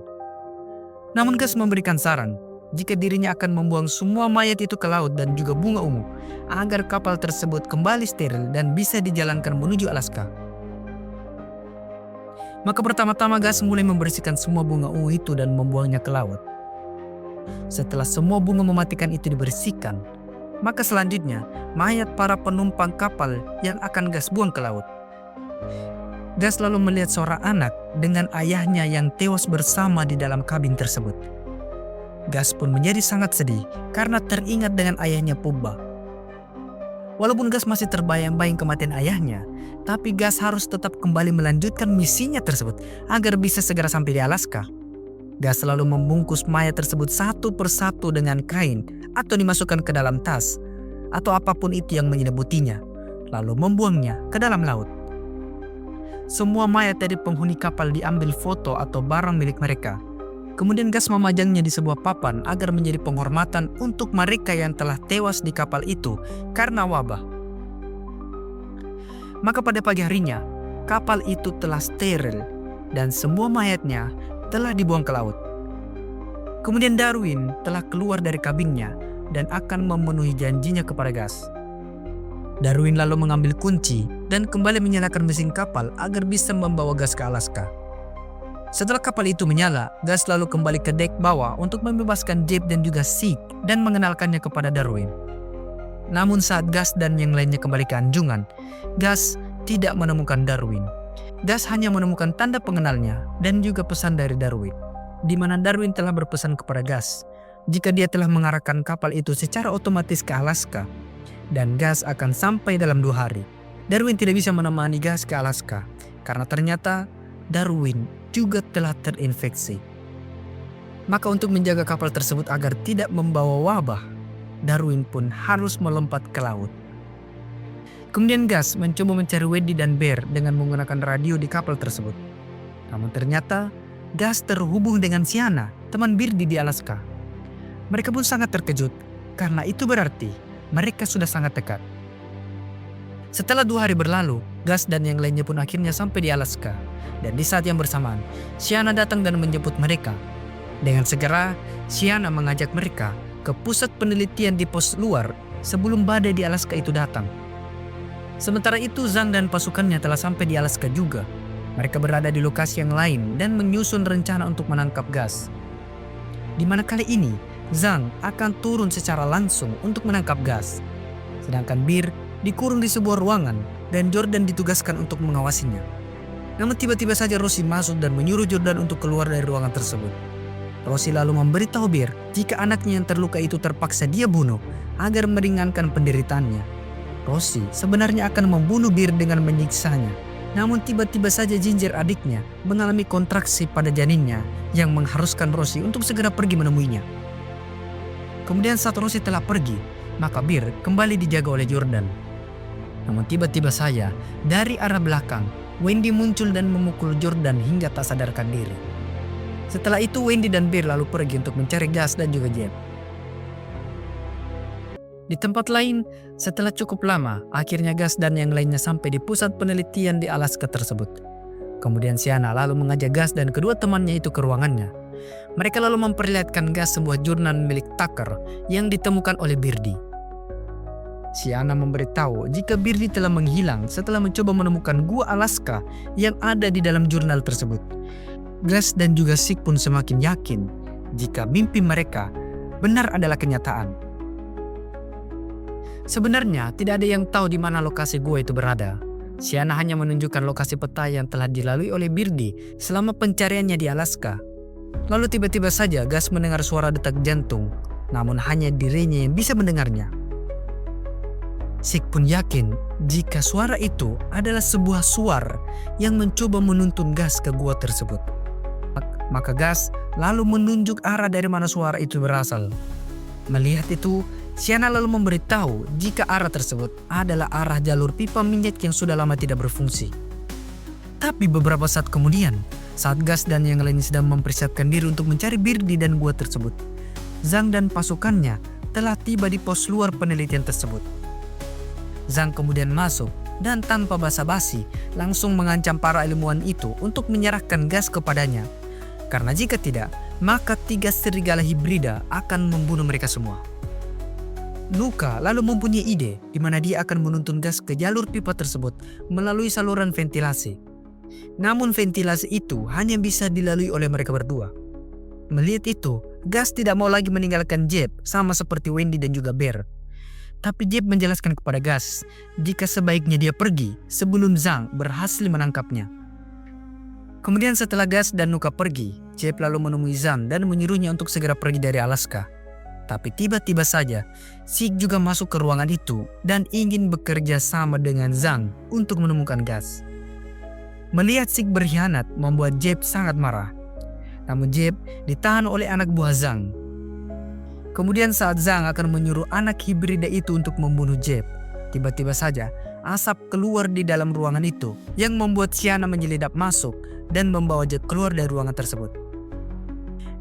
Speaker 1: Namun Gas memberikan saran jika dirinya akan membuang semua mayat itu ke laut dan juga bunga ungu agar kapal tersebut kembali steril dan bisa dijalankan menuju Alaska. Maka pertama-tama Gas mulai membersihkan semua bunga ungu itu dan membuangnya ke laut. Setelah semua bunga mematikan itu dibersihkan, maka selanjutnya mayat para penumpang kapal yang akan Gas buang ke laut. Gas lalu melihat seorang anak dengan ayahnya yang tewas bersama di dalam kabin tersebut. Gas pun menjadi sangat sedih karena teringat dengan ayahnya Pubba. Walaupun Gas masih terbayang-bayang kematian ayahnya, tapi Gas harus tetap kembali melanjutkan misinya tersebut agar bisa segera sampai di Alaska. Gas selalu membungkus mayat tersebut satu persatu dengan kain atau dimasukkan ke dalam tas atau apapun itu yang menyelimuti, lalu membuangnya ke dalam laut. Semua mayat dari penghuni kapal diambil foto atau barang milik mereka. Kemudian Gas memajangnya di sebuah papan agar menjadi penghormatan untuk mereka yang telah tewas di kapal itu karena wabah. Maka pada pagi harinya, kapal itu telah steril dan semua mayatnya telah dibuang ke laut. Kemudian Darwin telah keluar dari kabinnya dan akan memenuhi janjinya kepada Gas. Darwin lalu mengambil kunci dan kembali menyalakan mesin kapal agar bisa membawa Gas ke Alaska. Setelah kapal itu menyala, Gas lalu kembali ke dek bawah untuk membebaskan Jeb dan juga Sig dan mengenalkannya kepada Darwin. Namun saat Gas dan yang lainnya kembali ke anjungan, Gas tidak menemukan Darwin. Gas hanya menemukan tanda pengenalnya dan juga pesan dari Darwin, di mana Darwin telah berpesan kepada Gas jika dia telah mengarahkan kapal itu secara otomatis ke Alaska dan Gas akan sampai dalam 2 hari. Darwin tidak bisa menemani Gas ke Alaska karena ternyata Darwin juga telah terinfeksi. Maka untuk menjaga kapal tersebut agar tidak membawa wabah, Darwin pun harus melompat ke laut. Kemudian Gas mencoba mencari Weddy dan Bear dengan menggunakan radio di kapal tersebut. Namun ternyata Gas terhubung dengan Sienna, teman Birdie di Alaska. Mereka pun sangat terkejut karena itu berarti mereka sudah sangat dekat. Setelah 2 hari berlalu, Gas dan yang lainnya pun akhirnya sampai di Alaska. Dan di saat yang bersamaan, Sienna datang dan menjemput mereka. Dengan segera, Sienna mengajak mereka ke pusat penelitian di pos luar sebelum badai di Alaska itu datang. Sementara itu, Zhang dan pasukannya telah sampai di Alaska juga. Mereka berada di lokasi yang lain dan menyusun rencana untuk menangkap Gus. Di mana kali ini, Zhang akan turun secara langsung untuk menangkap Gus. Sedangkan Bir dikurung di sebuah ruangan dan Jordan ditugaskan untuk mengawasinya. Namun tiba-tiba saja Rossi masuk dan menyuruh Jordan untuk keluar dari ruangan tersebut. Rossi lalu memberitahu Bir jika anaknya yang terluka itu terpaksa dia bunuh agar meringankan penderitaannya. Rossi sebenarnya akan membunuh Bir dengan menyiksanya. Namun tiba-tiba saja Ginger adiknya mengalami kontraksi pada janinnya yang mengharuskan Rossi untuk segera pergi menemuinya. Kemudian saat Rossi telah pergi, maka Bir kembali dijaga oleh Jordan. Namun tiba-tiba saja dari arah belakang, Wendy muncul dan memukul Jordan hingga tak sadarkan diri. Setelah itu Wendy dan Bir lalu pergi untuk mencari Gus dan juga Jeb. Di tempat lain, setelah cukup lama, akhirnya Gus dan yang lainnya sampai di pusat penelitian di Alaska tersebut. Kemudian Sienna lalu mengajak Gus dan kedua temannya itu ke ruangannya. Mereka lalu memperlihatkan Gus sebuah jurnal milik Tucker yang ditemukan oleh Birdie. Sienna memberitahu jika Birdie telah menghilang setelah mencoba menemukan gua Alaska yang ada di dalam jurnal tersebut. Gus dan juga Sig pun semakin yakin jika mimpi mereka benar adalah kenyataan. Sebenarnya tidak ada yang tahu di mana lokasi gua itu berada. Sienna hanya menunjukkan lokasi peta yang telah dilalui oleh Birdie selama pencariannya di Alaska. Lalu tiba-tiba saja Gus mendengar suara detak jantung, namun hanya dirinya yang bisa mendengarnya. Sig pun yakin jika suara itu adalah sebuah suara yang mencoba menuntun Gus ke gua tersebut. Maka Gus lalu menunjuk arah dari mana suara itu berasal. Melihat itu, Sienna lalu memberitahu jika arah tersebut adalah arah jalur pipa minyak yang sudah lama tidak berfungsi. Tapi beberapa saat kemudian, saat Gus dan yang lain sedang mempersiapkan diri untuk mencari Birdie dan gua tersebut, Zhang dan pasukannya telah tiba di pos luar penelitian tersebut. Zhang kemudian masuk dan tanpa basa-basi langsung mengancam para ilmuwan itu untuk menyerahkan Gus kepadanya. Karena jika tidak, maka 3 serigala hibrida akan membunuh mereka semua. Nuka lalu mempunyai ide di mana dia akan menuntun Gus ke jalur pipa tersebut melalui saluran ventilasi. Namun ventilasi itu hanya bisa dilalui oleh mereka berdua. Melihat itu, Gus tidak mau lagi meninggalkan Jeb sama seperti Wendy dan juga Bear. Tapi Jeb menjelaskan kepada Gus jika sebaiknya dia pergi sebelum Zhang berhasil menangkapnya. Kemudian setelah Gus dan Nuka pergi, Jeb lalu menemui Zhang dan menyuruhnya untuk segera pergi dari Alaska. Tapi tiba-tiba saja, Sig juga masuk ke ruangan itu dan ingin bekerja sama dengan Zhang untuk menemukan Gus. Melihat Sig berkhianat membuat Jeb sangat marah. Namun Jeb ditahan oleh anak buah Zhang. Kemudian saat Zhang akan menyuruh anak hibrida itu untuk membunuh Jeb, tiba-tiba saja asap keluar di dalam ruangan itu yang membuat Sienna menyelidap masuk dan membawa Jeb keluar dari ruangan tersebut.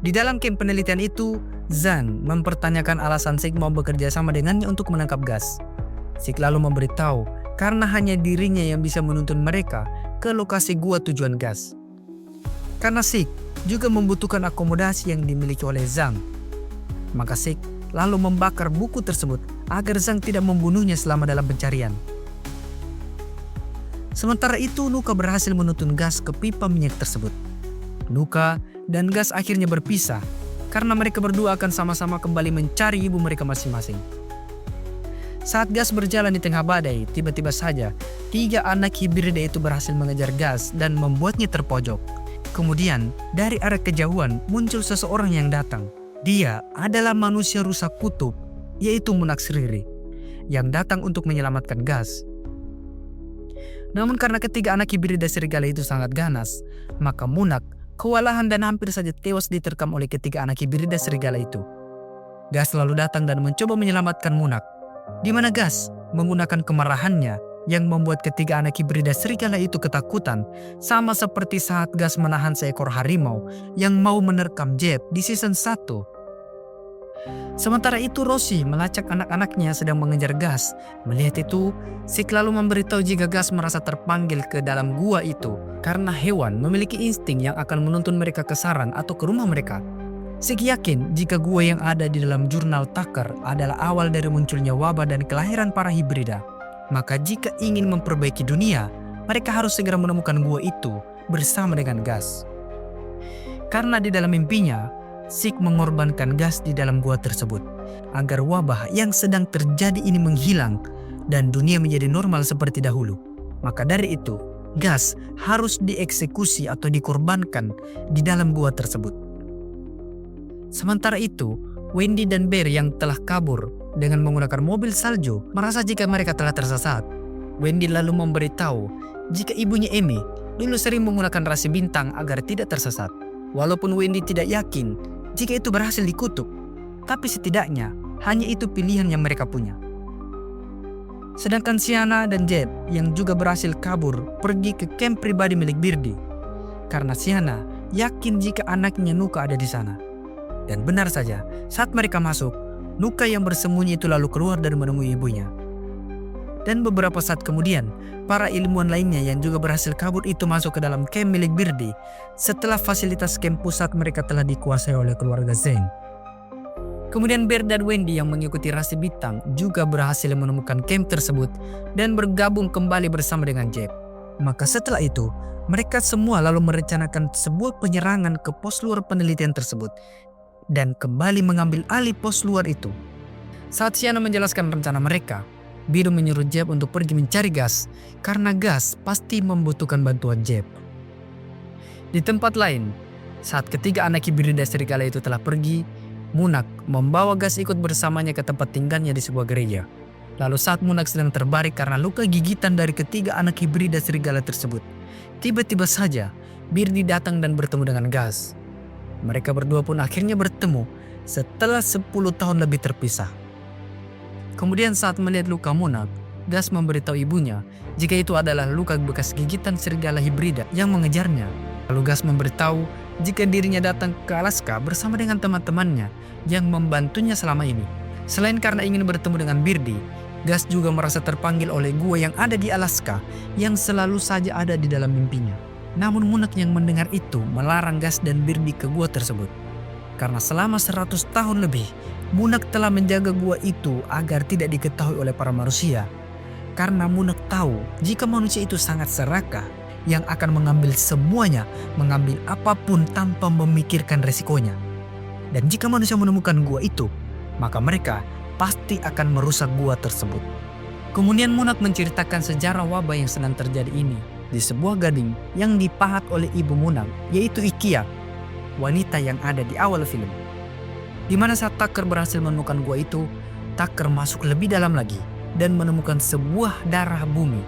Speaker 1: Di dalam camp penelitian itu, Zhang mempertanyakan alasan Sig mau bekerja sama dengannya untuk menangkap Gus. Sig lalu memberitahu karena hanya dirinya yang bisa menuntun mereka ke lokasi gua tujuan Gus. Karena Sig juga membutuhkan akomodasi yang dimiliki oleh Zhang. Maka Sig lalu membakar buku tersebut agar Zhang tidak membunuhnya selama dalam pencarian. Sementara itu Nuka berhasil menuntun Gus ke pipa minyak tersebut. Nuka dan Gus akhirnya berpisah karena mereka berdua akan sama-sama kembali mencari ibu mereka masing-masing. Saat Gus berjalan di tengah badai, tiba-tiba saja 3 anak hibrida itu berhasil mengejar Gus dan membuatnya terpojok. Kemudian dari arah kejauhan muncul seseorang yang datang. Dia adalah manusia rusak kutub, yaitu Munak Sriri, yang datang untuk menyelamatkan Gus. Namun karena ketiga anak hibrida serigala itu sangat ganas, maka Munak kewalahan dan hampir saja tewas diterkam oleh ketiga anak hibrida serigala itu. Gus lalu datang dan mencoba menyelamatkan Munak, di mana Gus menggunakan kemarahannya yang membuat ketiga anak hibrida serigala itu ketakutan, sama seperti saat Gus menahan seekor harimau yang mau menerkam Jeb di season 1. Sementara itu Rossi melacak anak-anaknya sedang mengejar Gus. Melihat itu, Sig lalu memberitahu jika Gus merasa terpanggil ke dalam gua itu karena hewan memiliki insting yang akan menuntun mereka ke saran atau ke rumah mereka. Sig yakin jika gua yang ada di dalam jurnal Tucker adalah awal dari munculnya wabah dan kelahiran para hibrida. Maka jika ingin memperbaiki dunia, mereka harus segera menemukan gua itu bersama dengan gas. Karena di dalam mimpinya, Sik mengorbankan gas di dalam gua tersebut agar wabah yang sedang terjadi ini menghilang dan dunia menjadi normal seperti dahulu. Maka dari itu, gas harus dieksekusi atau dikorbankan di dalam gua tersebut. Sementara itu, Wendy dan Bear yang telah kabur dengan menggunakan mobil salju merasa jika mereka telah tersesat. Wendy lalu memberitahu jika ibunya Amy dulu sering menggunakan rasi bintang agar tidak tersesat. Walaupun Wendy tidak yakin jika itu berhasil dikutuk, tapi setidaknya hanya itu pilihan yang mereka punya. Sedangkan Sienna dan Jeb yang juga berhasil kabur pergi ke camp pribadi milik Birdie karena Sienna yakin jika anaknya Nuka ada di sana. Dan benar saja, saat mereka masuk, Nuka yang bersembunyi itu lalu keluar dan menemui ibunya. Dan beberapa saat kemudian, para ilmuwan lainnya yang juga berhasil kabur itu masuk ke dalam camp milik Birdie setelah fasilitas camp pusat mereka telah dikuasai oleh keluarga Zeng. Kemudian Bear dan Wendy yang mengikuti rasi bintang juga berhasil menemukan camp tersebut dan bergabung kembali bersama dengan Jeb. Maka setelah itu, mereka semua lalu merencanakan sebuah penyerangan ke pos luar penelitian tersebut dan kembali mengambil alih pos luar itu. Saat Sienna menjelaskan rencana mereka, Biru menyuruh Jeb untuk pergi mencari gas karena gas pasti membutuhkan bantuan Jeb. Di tempat lain, saat ketiga anak hibrida serigala itu telah pergi, Munak membawa gas ikut bersamanya ke tempat tinggalnya di sebuah gereja. Lalu saat Munak sedang terbaring karena luka gigitan dari ketiga anak hibrida serigala tersebut, tiba-tiba saja Birdie datang dan bertemu dengan Gas. Mereka berdua pun akhirnya bertemu setelah 10 tahun lebih terpisah. Kemudian saat melihat luka Munak, Gas memberitahu ibunya jika itu adalah luka bekas gigitan serigala hibrida yang mengejarnya. Lalu Gas memberitahu jika dirinya datang ke Alaska bersama dengan teman-temannya yang membantunya selama ini. Selain karena ingin bertemu dengan Birdie, Gas juga merasa terpanggil oleh gua yang ada di Alaska yang selalu saja ada di dalam mimpinya. Namun Munak yang mendengar itu melarang Gas dan Birdie ke gua tersebut. Karena selama 100 tahun lebih, Munak telah menjaga gua itu agar tidak diketahui oleh para manusia. Karena Munak tahu jika manusia itu sangat serakah yang akan mengambil semuanya, mengambil apapun tanpa memikirkan resikonya. Dan jika manusia menemukan gua itu, maka mereka pasti akan merusak gua tersebut. Kemudian Munak menceritakan sejarah wabah yang sedang terjadi ini di sebuah gading yang dipahat oleh ibu Munak, yaitu Ikia, wanita yang ada di awal film. Di mana saat Tucker berhasil menemukan gua itu, Tucker masuk lebih dalam lagi dan menemukan sebuah darah bumi,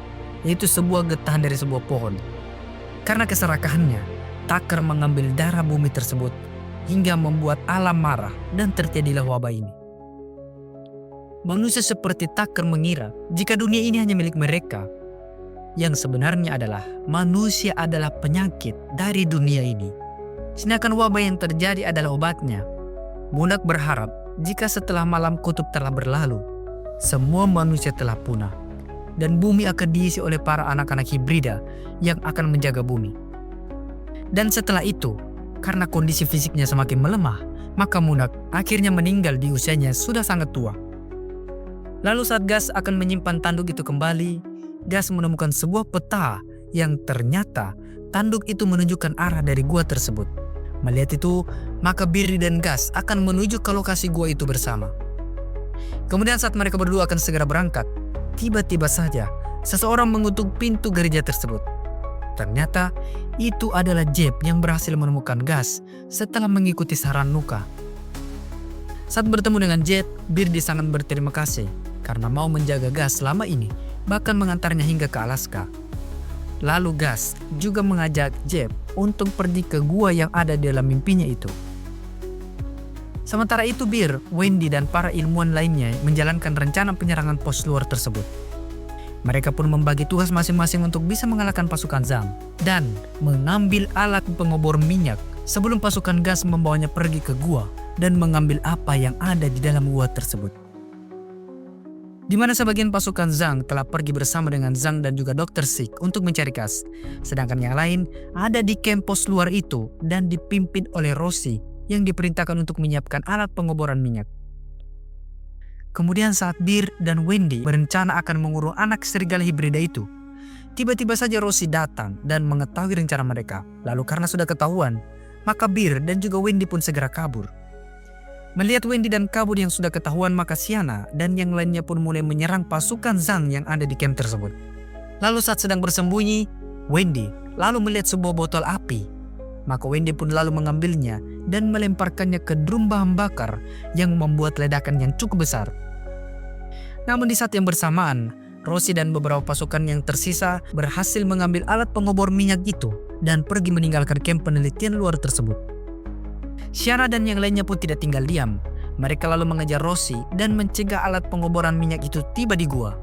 Speaker 1: yaitu sebuah getahan dari sebuah pohon. Karena keserakahannya, Tucker mengambil darah bumi tersebut hingga membuat alam marah dan terjadilah wabah ini. Manusia seperti Tucker mengira jika dunia ini hanya milik mereka, yang sebenarnya adalah manusia adalah penyakit dari dunia ini. Sedangkan wabah yang terjadi adalah obatnya. Munak berharap jika setelah malam kutub telah berlalu, semua manusia telah punah dan bumi akan diisi oleh para anak-anak hibrida yang akan menjaga bumi. Dan setelah itu, karena kondisi fisiknya semakin melemah, maka Munak akhirnya meninggal di usianya sudah sangat tua. Lalu saat Gas akan menyimpan tanduk itu kembali, Gas menemukan sebuah peta yang ternyata tanduk itu menunjukkan arah dari gua tersebut. Melihat itu, maka Birdie dan Gas akan menuju ke lokasi gua itu bersama. Kemudian saat mereka berdua akan segera berangkat, tiba-tiba saja seseorang mengutuk pintu gereja tersebut. Ternyata itu adalah Jeb yang berhasil menemukan Gas setelah mengikuti saran Nuka. Saat bertemu dengan Jeb, Birdie sangat berterima kasih karena mau menjaga Gas selama ini, bahkan mengantarnya hingga ke Alaska. Lalu Gas juga mengajak Jeb untuk pergi ke gua yang ada di dalam mimpinya itu. Sementara itu Bear, Wendy dan para ilmuwan lainnya menjalankan rencana penyerangan pos luar tersebut. Mereka pun membagi tugas masing-masing untuk bisa mengalahkan pasukan Zhang dan mengambil alat pengobor minyak sebelum pasukan Gas membawanya pergi ke gua dan mengambil apa yang ada di dalam gua tersebut. Di mana sebagian pasukan Zhang telah pergi bersama dengan Zhang dan juga Dr. Sik untuk mencari gas. Sedangkan yang lain ada di camp pos luar itu dan dipimpin oleh Rosie yang diperintahkan untuk menyiapkan alat pengoboran minyak. Kemudian saat Bear dan Wendy berencana akan mengurung anak serigala hibrida itu, Tiba-tiba saja Rosie datang dan mengetahui rencana mereka. Lalu karena sudah ketahuan, maka Bir dan juga Wendy pun segera kabur. Melihat Wendy dan kabur yang sudah ketahuan, maka Sienna dan yang lainnya pun mulai menyerang pasukan Zhang yang ada di camp tersebut. Lalu saat sedang bersembunyi, Wendy lalu melihat sebuah botol api. Maka Wendy pun lalu mengambilnya dan melemparkannya ke drum bahan bakar yang membuat ledakan yang cukup besar. Namun di saat yang bersamaan, Rosie dan beberapa pasukan yang tersisa berhasil mengambil alat pengobor minyak itu dan pergi meninggalkan camp penelitian luar tersebut. Sienna dan yang lainnya pun tidak tinggal diam. Mereka lalu mengejar Rosie dan mencegah alat pengoboran minyak itu tiba di gua.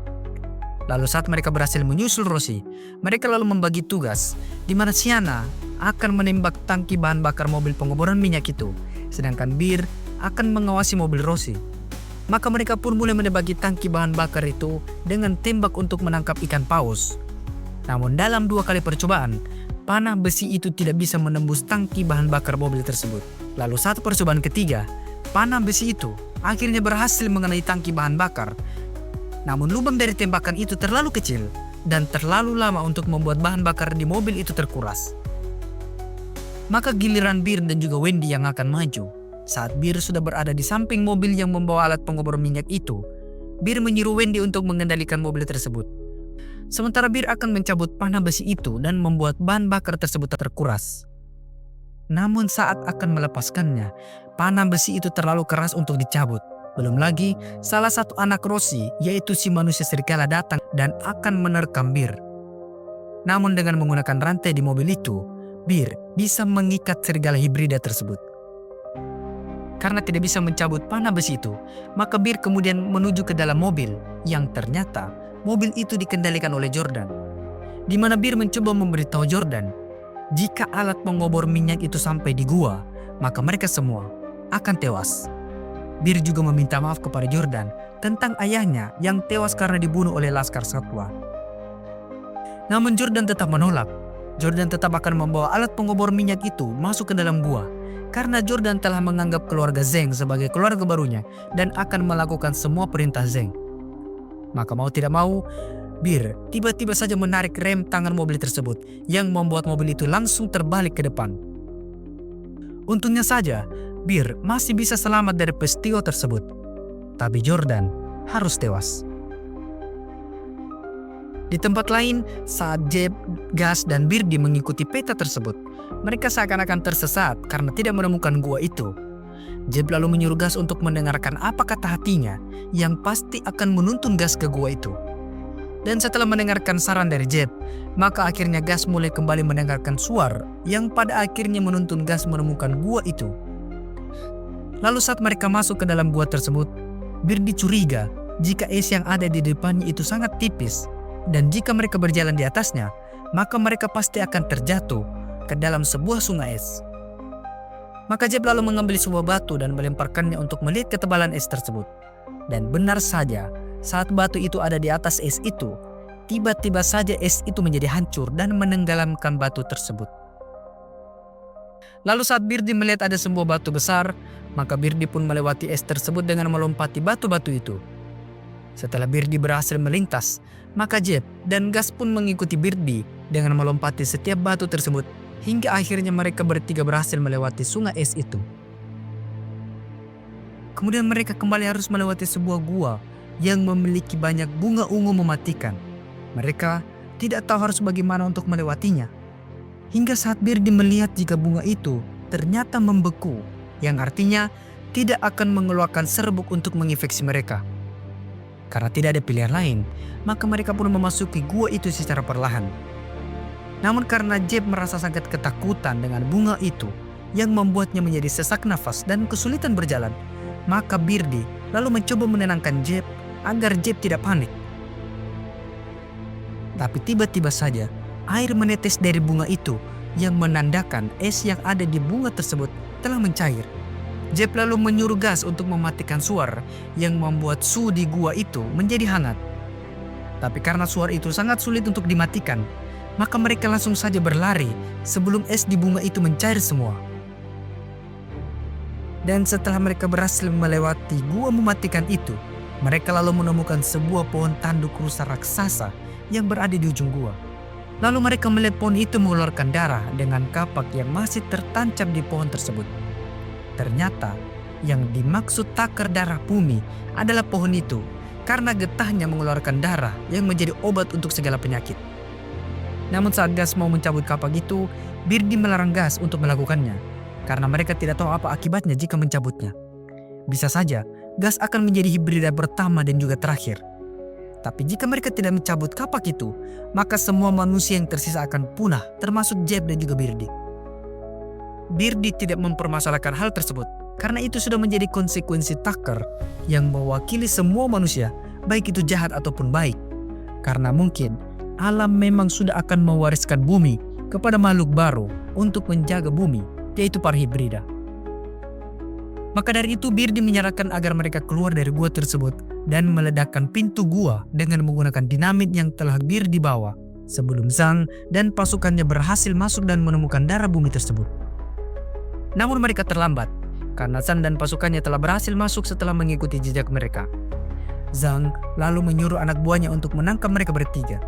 Speaker 1: Lalu saat mereka berhasil menyusul Rosie, mereka lalu membagi tugas di mana Sienna akan menembak tangki bahan bakar mobil pengoboran minyak itu, sedangkan Bir akan mengawasi mobil Rosie. Maka mereka pun mulai menembaki tangki bahan bakar itu dengan tembak untuk menangkap ikan paus. Namun dalam 2 kali percobaan, panah besi itu tidak bisa menembus tangki bahan bakar mobil tersebut. Lalu saat percobaan ketiga, panah besi itu akhirnya berhasil mengenai tangki bahan bakar. Namun lubang dari tembakan itu terlalu kecil dan terlalu lama untuk membuat bahan bakar di mobil itu terkuras. Maka giliran Bir dan juga Wendy yang akan maju. Saat Bir sudah berada di samping mobil yang membawa alat pengobor minyak itu, Bir menyuruh Wendy untuk mengendalikan mobil tersebut. Sementara Bir akan mencabut panah besi itu dan membuat bahan bakar tersebut terkuras. Namun saat akan melepaskannya, panah besi itu terlalu keras untuk dicabut. Belum lagi, salah satu anak Rosie, yaitu si manusia serigala datang dan akan menerkam Bir. Namun dengan menggunakan rantai di mobil itu, Bir bisa mengikat serigala hibrida tersebut. Karena tidak bisa mencabut panah besi itu, maka Bir kemudian menuju ke dalam mobil yang ternyata mobil itu dikendalikan oleh Jordan. Di mana Bir mencoba memberitahu Jordan, jika alat pengobor minyak itu sampai di gua, maka mereka semua akan tewas. Bir juga meminta maaf kepada Jordan tentang ayahnya yang tewas karena dibunuh oleh Laskar Satwa. Namun Jordan tetap menolak. Jordan tetap akan membawa alat pengobor minyak itu masuk ke dalam gua karena Jordan telah menganggap keluarga Zheng sebagai keluarga barunya dan akan melakukan semua perintah Zheng. Maka mau tidak mau, Bir tiba-tiba saja menarik rem tangan mobil tersebut yang membuat mobil itu langsung terbalik ke depan. Untungnya saja, Bir masih bisa selamat dari peristiwa tersebut. Tapi Jordan harus tewas. Di tempat lain, saat Jeb, Gus, dan Birdie mengikuti peta tersebut, mereka seakan-akan tersesat karena tidak menemukan gua itu. Jeb lalu menyuruh Gus untuk mendengarkan apa kata hatinya yang pasti akan menuntun Gus ke gua itu. Dan setelah mendengarkan saran dari Jeb, maka akhirnya Gus mulai kembali mendengarkan suara yang pada akhirnya menuntun Gus menemukan gua itu. Lalu saat mereka masuk ke dalam gua tersebut, Birdie curiga jika es yang ada di depannya itu sangat tipis, dan jika mereka berjalan di atasnya, maka mereka pasti akan terjatuh ke dalam sebuah sungai es. Maka Jeb lalu mengambil sebuah batu dan melemparkannya untuk melihat ketebalan es tersebut. Dan benar saja, saat batu itu ada di atas es itu, tiba-tiba saja es itu menjadi hancur dan menenggelamkan batu tersebut. Lalu saat Birdie melihat ada sebuah batu besar, maka Birdie pun melewati es tersebut dengan melompati batu-batu itu. Setelah Birdie berhasil melintas, maka Jeb dan Gus pun mengikuti Birdie dengan melompati setiap batu tersebut hingga akhirnya mereka bertiga berhasil melewati sungai es itu. Kemudian mereka kembali harus melewati sebuah gua yang memiliki banyak bunga ungu mematikan. Mereka tidak tahu harus bagaimana untuk melewatinya. Hingga saat Birdie melihat jika bunga itu ternyata membeku, yang artinya tidak akan mengeluarkan serbuk untuk menginfeksi mereka. Karena tidak ada pilihan lain, maka mereka pun memasuki gua itu secara perlahan. Namun karena Jeb merasa sangat ketakutan dengan bunga itu yang membuatnya menjadi sesak nafas dan kesulitan berjalan, maka Birdie lalu mencoba menenangkan Jeb agar Jeb tidak panik. Tapi tiba-tiba saja air menetes dari bunga itu yang menandakan es yang ada di bunga tersebut telah mencair. Jeb lalu menyuruh Gus untuk mematikan suar yang membuat suhu di gua itu menjadi hangat. Tapi karena suar itu sangat sulit untuk dimatikan, maka mereka langsung saja berlari sebelum es di bunga itu mencair semua. Dan setelah mereka berhasil melewati gua mematikan itu, mereka lalu menemukan sebuah pohon tanduk rusa raksasa yang berada di ujung gua. Lalu mereka melihat pohon itu mengeluarkan darah dengan kapak yang masih tertancap di pohon tersebut. Ternyata yang dimaksud takar darah bumi adalah pohon itu karena getahnya mengeluarkan darah yang menjadi obat untuk segala penyakit. Namun saat Gas mau mencabut kapak itu, Birdi melarang Gas untuk melakukannya karena mereka tidak tahu apa akibatnya jika mencabutnya. Bisa saja Gas akan menjadi hibrida pertama dan juga terakhir. Tapi jika mereka tidak mencabut kapak itu, maka semua manusia yang tersisa akan punah, termasuk Jeb dan juga Birdi. Birdi tidak mempermasalahkan hal tersebut, karena itu sudah menjadi konsekuensi takar yang mewakili semua manusia, baik itu jahat ataupun baik. Karena mungkin alam memang sudah akan mewariskan bumi kepada makhluk baru untuk menjaga bumi, yaitu para hibrida. Maka dari itu Birdi menyarankan agar mereka keluar dari gua tersebut dan meledakkan pintu gua dengan menggunakan dinamit yang telah Birdi bawa sebelum Zhang dan pasukannya berhasil masuk dan menemukan darah bumi tersebut. Namun mereka terlambat karena Zhang dan pasukannya telah berhasil masuk setelah mengikuti jejak mereka. Zhang lalu menyuruh anak buahnya untuk menangkap mereka bertiga.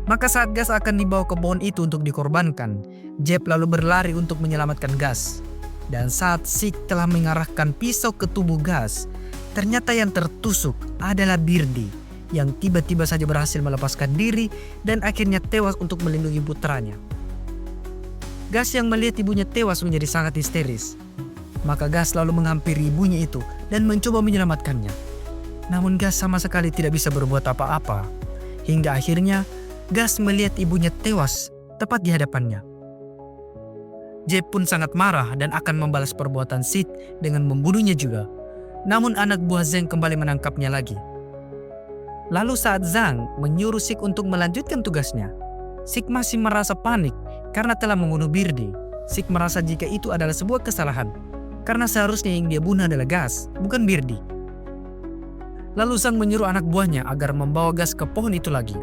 Speaker 1: Maka saat Gas akan dibawa ke pohon itu untuk dikorbankan, Jeb lalu berlari untuk menyelamatkan Gas. Dan saat Sik telah mengarahkan pisau ke tubuh Gas, ternyata yang tertusuk adalah Birdi yang tiba-tiba saja berhasil melepaskan diri dan akhirnya tewas untuk melindungi putranya. Gas yang melihat ibunya tewas menjadi sangat histeris. Maka Gas lalu menghampiri ibunya itu dan mencoba menyelamatkannya. Namun Gas sama sekali tidak bisa berbuat apa-apa. Hingga akhirnya Gas melihat ibunya tewas tepat di hadapannya. Jeb pun sangat marah dan akan membalas perbuatan Sid dengan membunuhnya juga. Namun anak buah Zhang kembali menangkapnya lagi. Lalu saat Zhang menyuruh Sik untuk melanjutkan tugasnya, Sik masih merasa panik karena telah membunuh Birdi. Sik merasa jika itu adalah sebuah kesalahan, karena seharusnya yang dia bunuh adalah Gas, bukan Birdi. Lalu Zhang menyuruh anak buahnya agar membawa Gas ke pohon itu lagi.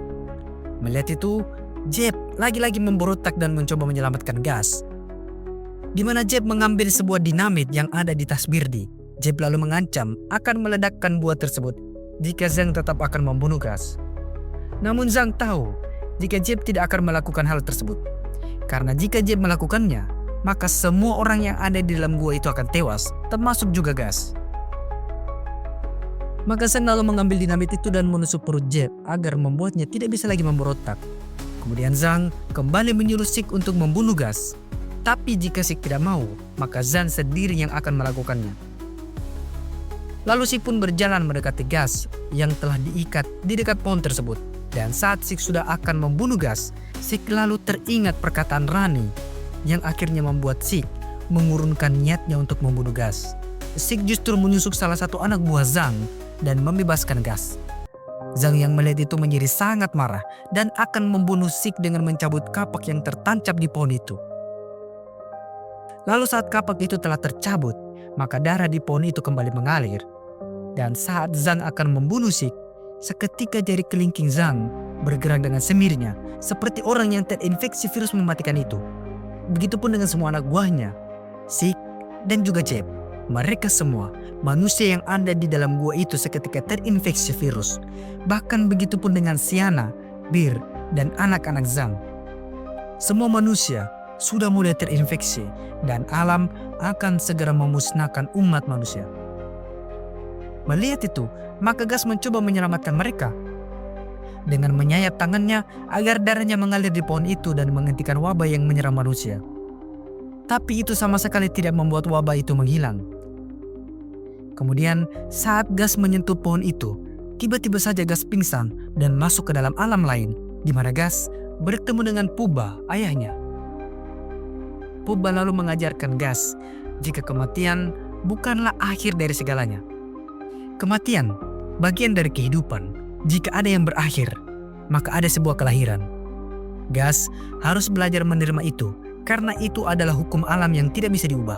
Speaker 1: Melihat itu, Jeb lagi-lagi memberontak dan mencoba menyelamatkan Gas. Di mana Jeb mengambil sebuah dinamit yang ada di tas Birdi. Jeb lalu mengancam akan meledakkan buah tersebut jika Zhang tetap akan membunuh Gas. Namun Zhang tahu jika Jeb tidak akan melakukan hal tersebut. Karena jika Jeb melakukannya, maka semua orang yang ada di dalam gua itu akan tewas, termasuk juga Gas. Maka Zhang lalu mengambil dinamit itu dan menusuk perut Jeb agar membuatnya tidak bisa lagi memberontak. Kemudian Zhang kembali menyuruh Sik untuk membunuh Gas. Tapi jika Sik tidak mau, maka Zhang sendiri yang akan melakukannya. Lalu Sik pun berjalan mendekati Gas yang telah diikat di dekat pohon tersebut. Dan saat Sik sudah akan membunuh Gas, Sik lalu teringat perkataan Rani yang akhirnya membuat Sik mengurungkan niatnya untuk membunuh Gas. Sik justru menusuk salah satu anak buah Zhang dan membebaskan Gas. Zhang yang melihat itu menjadi sangat marah dan akan membunuh Sik dengan mencabut kapak yang tertancap di pohon itu. Lalu saat kapak itu telah tercabut, maka darah di pohon itu kembali mengalir. Dan saat Zhang akan membunuh Sik, seketika jari kelingking Zhang bergerak dengan semirnya seperti orang yang terinfeksi virus mematikan itu. Begitupun dengan semua anak buahnya, Sik dan juga Jeb. Mereka semua manusia yang ada di dalam gua itu seketika terinfeksi virus. Bahkan begitupun dengan Siana, Bir, dan anak-anak Zhang. Semua manusia sudah mulai terinfeksi dan alam akan segera memusnahkan umat manusia. Melihat itu, maka Gas mencoba menyelamatkan mereka dengan menyayat tangannya agar darahnya mengalir di pohon itu dan menghentikan wabah yang menyerang manusia. Tapi itu sama sekali tidak membuat wabah itu menghilang. Kemudian saat Gas menyentuh pohon itu, tiba-tiba saja Gas pingsan dan masuk ke dalam alam lain, di mana Gas bertemu dengan Puba, ayahnya. Puba lalu mengajarkan Gas jika kematian bukanlah akhir dari segalanya. Kematian bagian dari kehidupan. Jika ada yang berakhir, maka ada sebuah kelahiran. Gas harus belajar menerima itu karena itu adalah hukum alam yang tidak bisa diubah.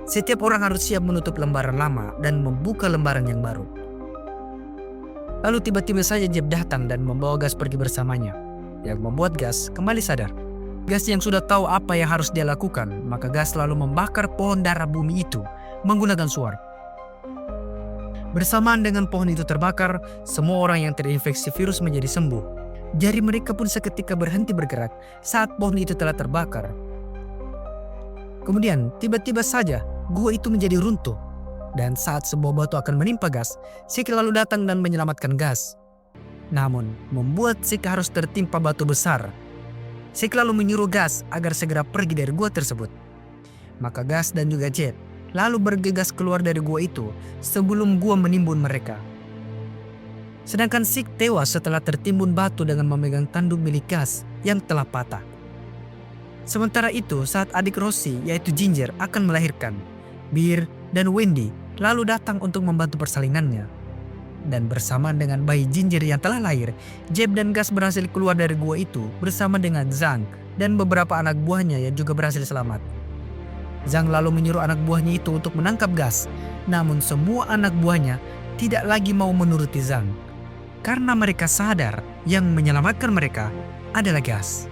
Speaker 1: Setiap orang harus siap menutup lembaran lama dan membuka lembaran yang baru. Lalu tiba-tiba saja Jeb datang dan membawa Gas pergi bersamanya, yang membuat Gas kembali sadar. Gas yang sudah tahu apa yang harus dia lakukan, maka Gas lalu membakar pohon darah bumi itu menggunakan suar. Bersamaan dengan pohon itu terbakar, semua orang yang terinfeksi virus menjadi sembuh. Jari mereka pun seketika berhenti bergerak saat pohon itu telah terbakar. Kemudian tiba-tiba saja gua itu menjadi runtuh. Dan saat sebuah batu akan menimpa Gus, Siki lalu datang dan menyelamatkan Gus. Namun membuat Siki harus tertimpa batu besar. Siki lalu menyuruh Gus agar segera pergi dari gua tersebut. Maka Gus dan juga Jeb lalu bergegas keluar dari gua itu sebelum gua menimbun mereka. Sedangkan Sik tewas setelah tertimbun batu dengan memegang tanduk milik Gus yang telah patah. Sementara itu saat adik Rosie yaitu Ginger akan melahirkan, Bear dan Wendy lalu datang untuk membantu persalinannya. Dan bersamaan dengan bayi Ginger yang telah lahir, Jeb dan Gus berhasil keluar dari gua itu bersama dengan Zhang dan beberapa anak buahnya yang juga berhasil selamat. Zhang lalu menyuruh anak buahnya itu untuk menangkap Gus, namun semua anak buahnya tidak lagi mau menuruti Zhang. Karena mereka sadar yang menyelamatkan mereka adalah Gus.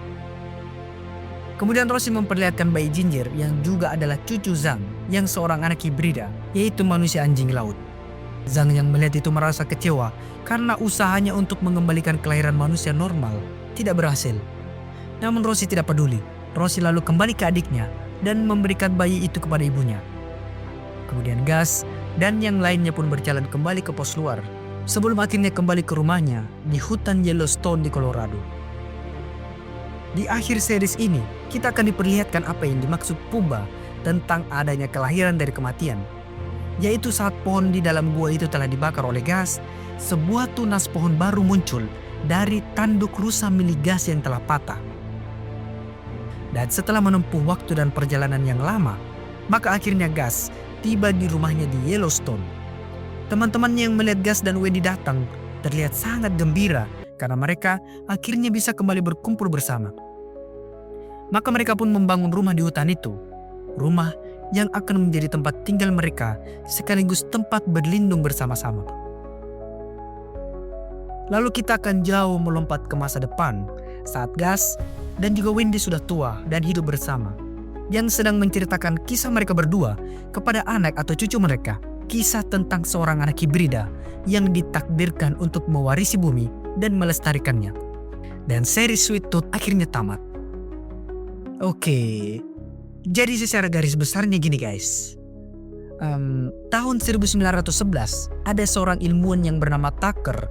Speaker 1: Kemudian Rosie memperlihatkan bayi Ginger yang juga adalah cucu Zhang yang seorang anak hibrida, yaitu manusia anjing laut. Zhang yang melihat itu merasa kecewa karena usahanya untuk mengembalikan kelahiran manusia normal tidak berhasil. Namun Rosie tidak peduli. Rosie lalu kembali ke adiknya dan memberikan bayi itu kepada ibunya. Kemudian Gus dan yang lainnya pun berjalan kembali ke pos luar sebelum akhirnya kembali ke rumahnya di hutan Yellowstone di Colorado. Di akhir series ini, kita akan diperlihatkan apa yang dimaksud Pumbaa tentang adanya kelahiran dari kematian. Yaitu saat pohon di dalam gua itu telah dibakar oleh Gus, sebuah tunas pohon baru muncul dari tanduk rusa milik Gus yang telah patah. Dan setelah menempuh waktu dan perjalanan yang lama, maka akhirnya Gus tiba di rumahnya di Yellowstone. Teman-temannya yang melihat Gus dan Wendy datang terlihat sangat gembira karena mereka akhirnya bisa kembali berkumpul bersama. Maka mereka pun membangun rumah di hutan itu. Rumah yang akan menjadi tempat tinggal mereka sekaligus tempat berlindung bersama-sama. Lalu kita akan jauh melompat ke masa depan saat Gus dan juga Wendy sudah tua dan hidup bersama, yang sedang menceritakan kisah mereka berdua kepada anak atau cucu mereka, kisah tentang seorang anak hibrida yang ditakdirkan untuk mewarisi bumi dan melestarikannya. Dan seri Sweet Tooth akhirnya tamat. Oke. Jadi secara garis besarnya gini guys. Tahun 1911 ada seorang ilmuwan yang bernama Tucker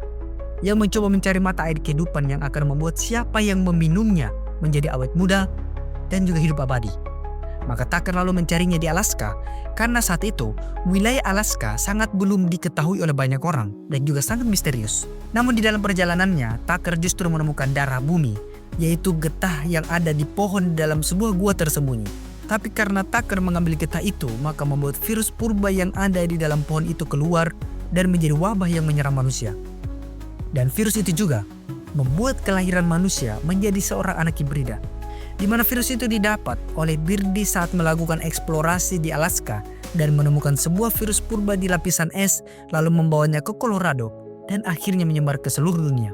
Speaker 1: yang mencoba mencari mata air kehidupan yang akan membuat siapa yang meminumnya menjadi awet muda dan juga hidup abadi. Maka Tucker lalu mencarinya di Alaska karena saat itu wilayah Alaska sangat belum diketahui oleh banyak orang dan juga sangat misterius. Namun di dalam perjalanannya Tucker justru menemukan darah bumi, yaitu getah yang ada di pohon dalam sebuah gua tersembunyi. Tapi karena Tucker mengambil getah itu, maka membuat virus purba yang ada di dalam pohon itu keluar dan menjadi wabah yang menyerang manusia. Dan virus itu juga membuat kelahiran manusia menjadi seorang anak hibrida, di mana virus itu didapat oleh Birdie saat melakukan eksplorasi di Alaska dan menemukan sebuah virus purba di lapisan es, lalu membawanya ke Colorado dan akhirnya menyebar ke seluruh dunia.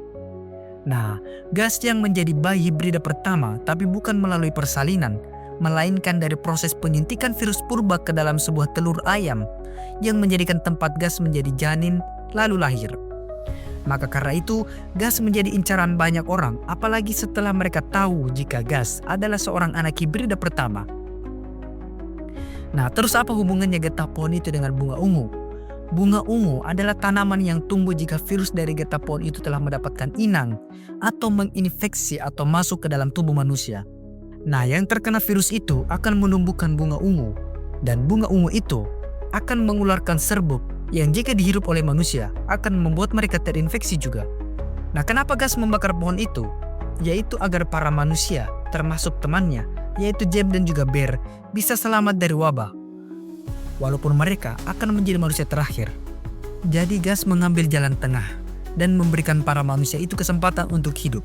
Speaker 1: Nah, Gus yang menjadi bayi hibrida pertama tapi bukan melalui persalinan, melainkan dari proses penyuntikan virus purba ke dalam sebuah telur ayam yang menjadikan tempat Gus menjadi janin lalu lahir. Maka karena itu Gus menjadi incaran banyak orang, apalagi setelah mereka tahu jika Gus adalah seorang anak hibrida pertama. Nah, terus apa hubungannya getah pohon itu dengan bunga ungu? Bunga ungu adalah tanaman yang tumbuh jika virus dari getah pohon itu telah mendapatkan inang atau menginfeksi atau masuk ke dalam tubuh manusia. Nah, yang terkena virus itu akan menumbuhkan bunga ungu, dan bunga ungu itu akan mengeluarkan serbuk yang jika dihirup oleh manusia akan membuat mereka terinfeksi juga. Nah, kenapa Gus membakar pohon itu? Yaitu agar para manusia, termasuk temannya, yaitu Jeb dan juga Bear, bisa selamat dari wabah. Walaupun mereka akan menjadi manusia terakhir. Jadi Gus mengambil jalan tengah dan memberikan para manusia itu kesempatan untuk hidup.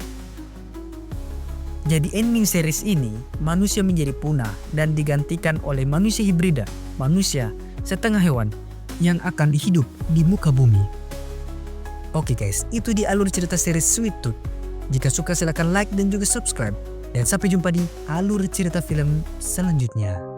Speaker 1: Jadi ending series ini, manusia menjadi punah dan digantikan oleh manusia hibrida, manusia setengah hewan yang akan hidup di muka bumi. Oke guys, itu di alur cerita series Sweet Tooth. Jika suka silahkan like dan juga subscribe. Dan sampai jumpa di alur cerita film selanjutnya.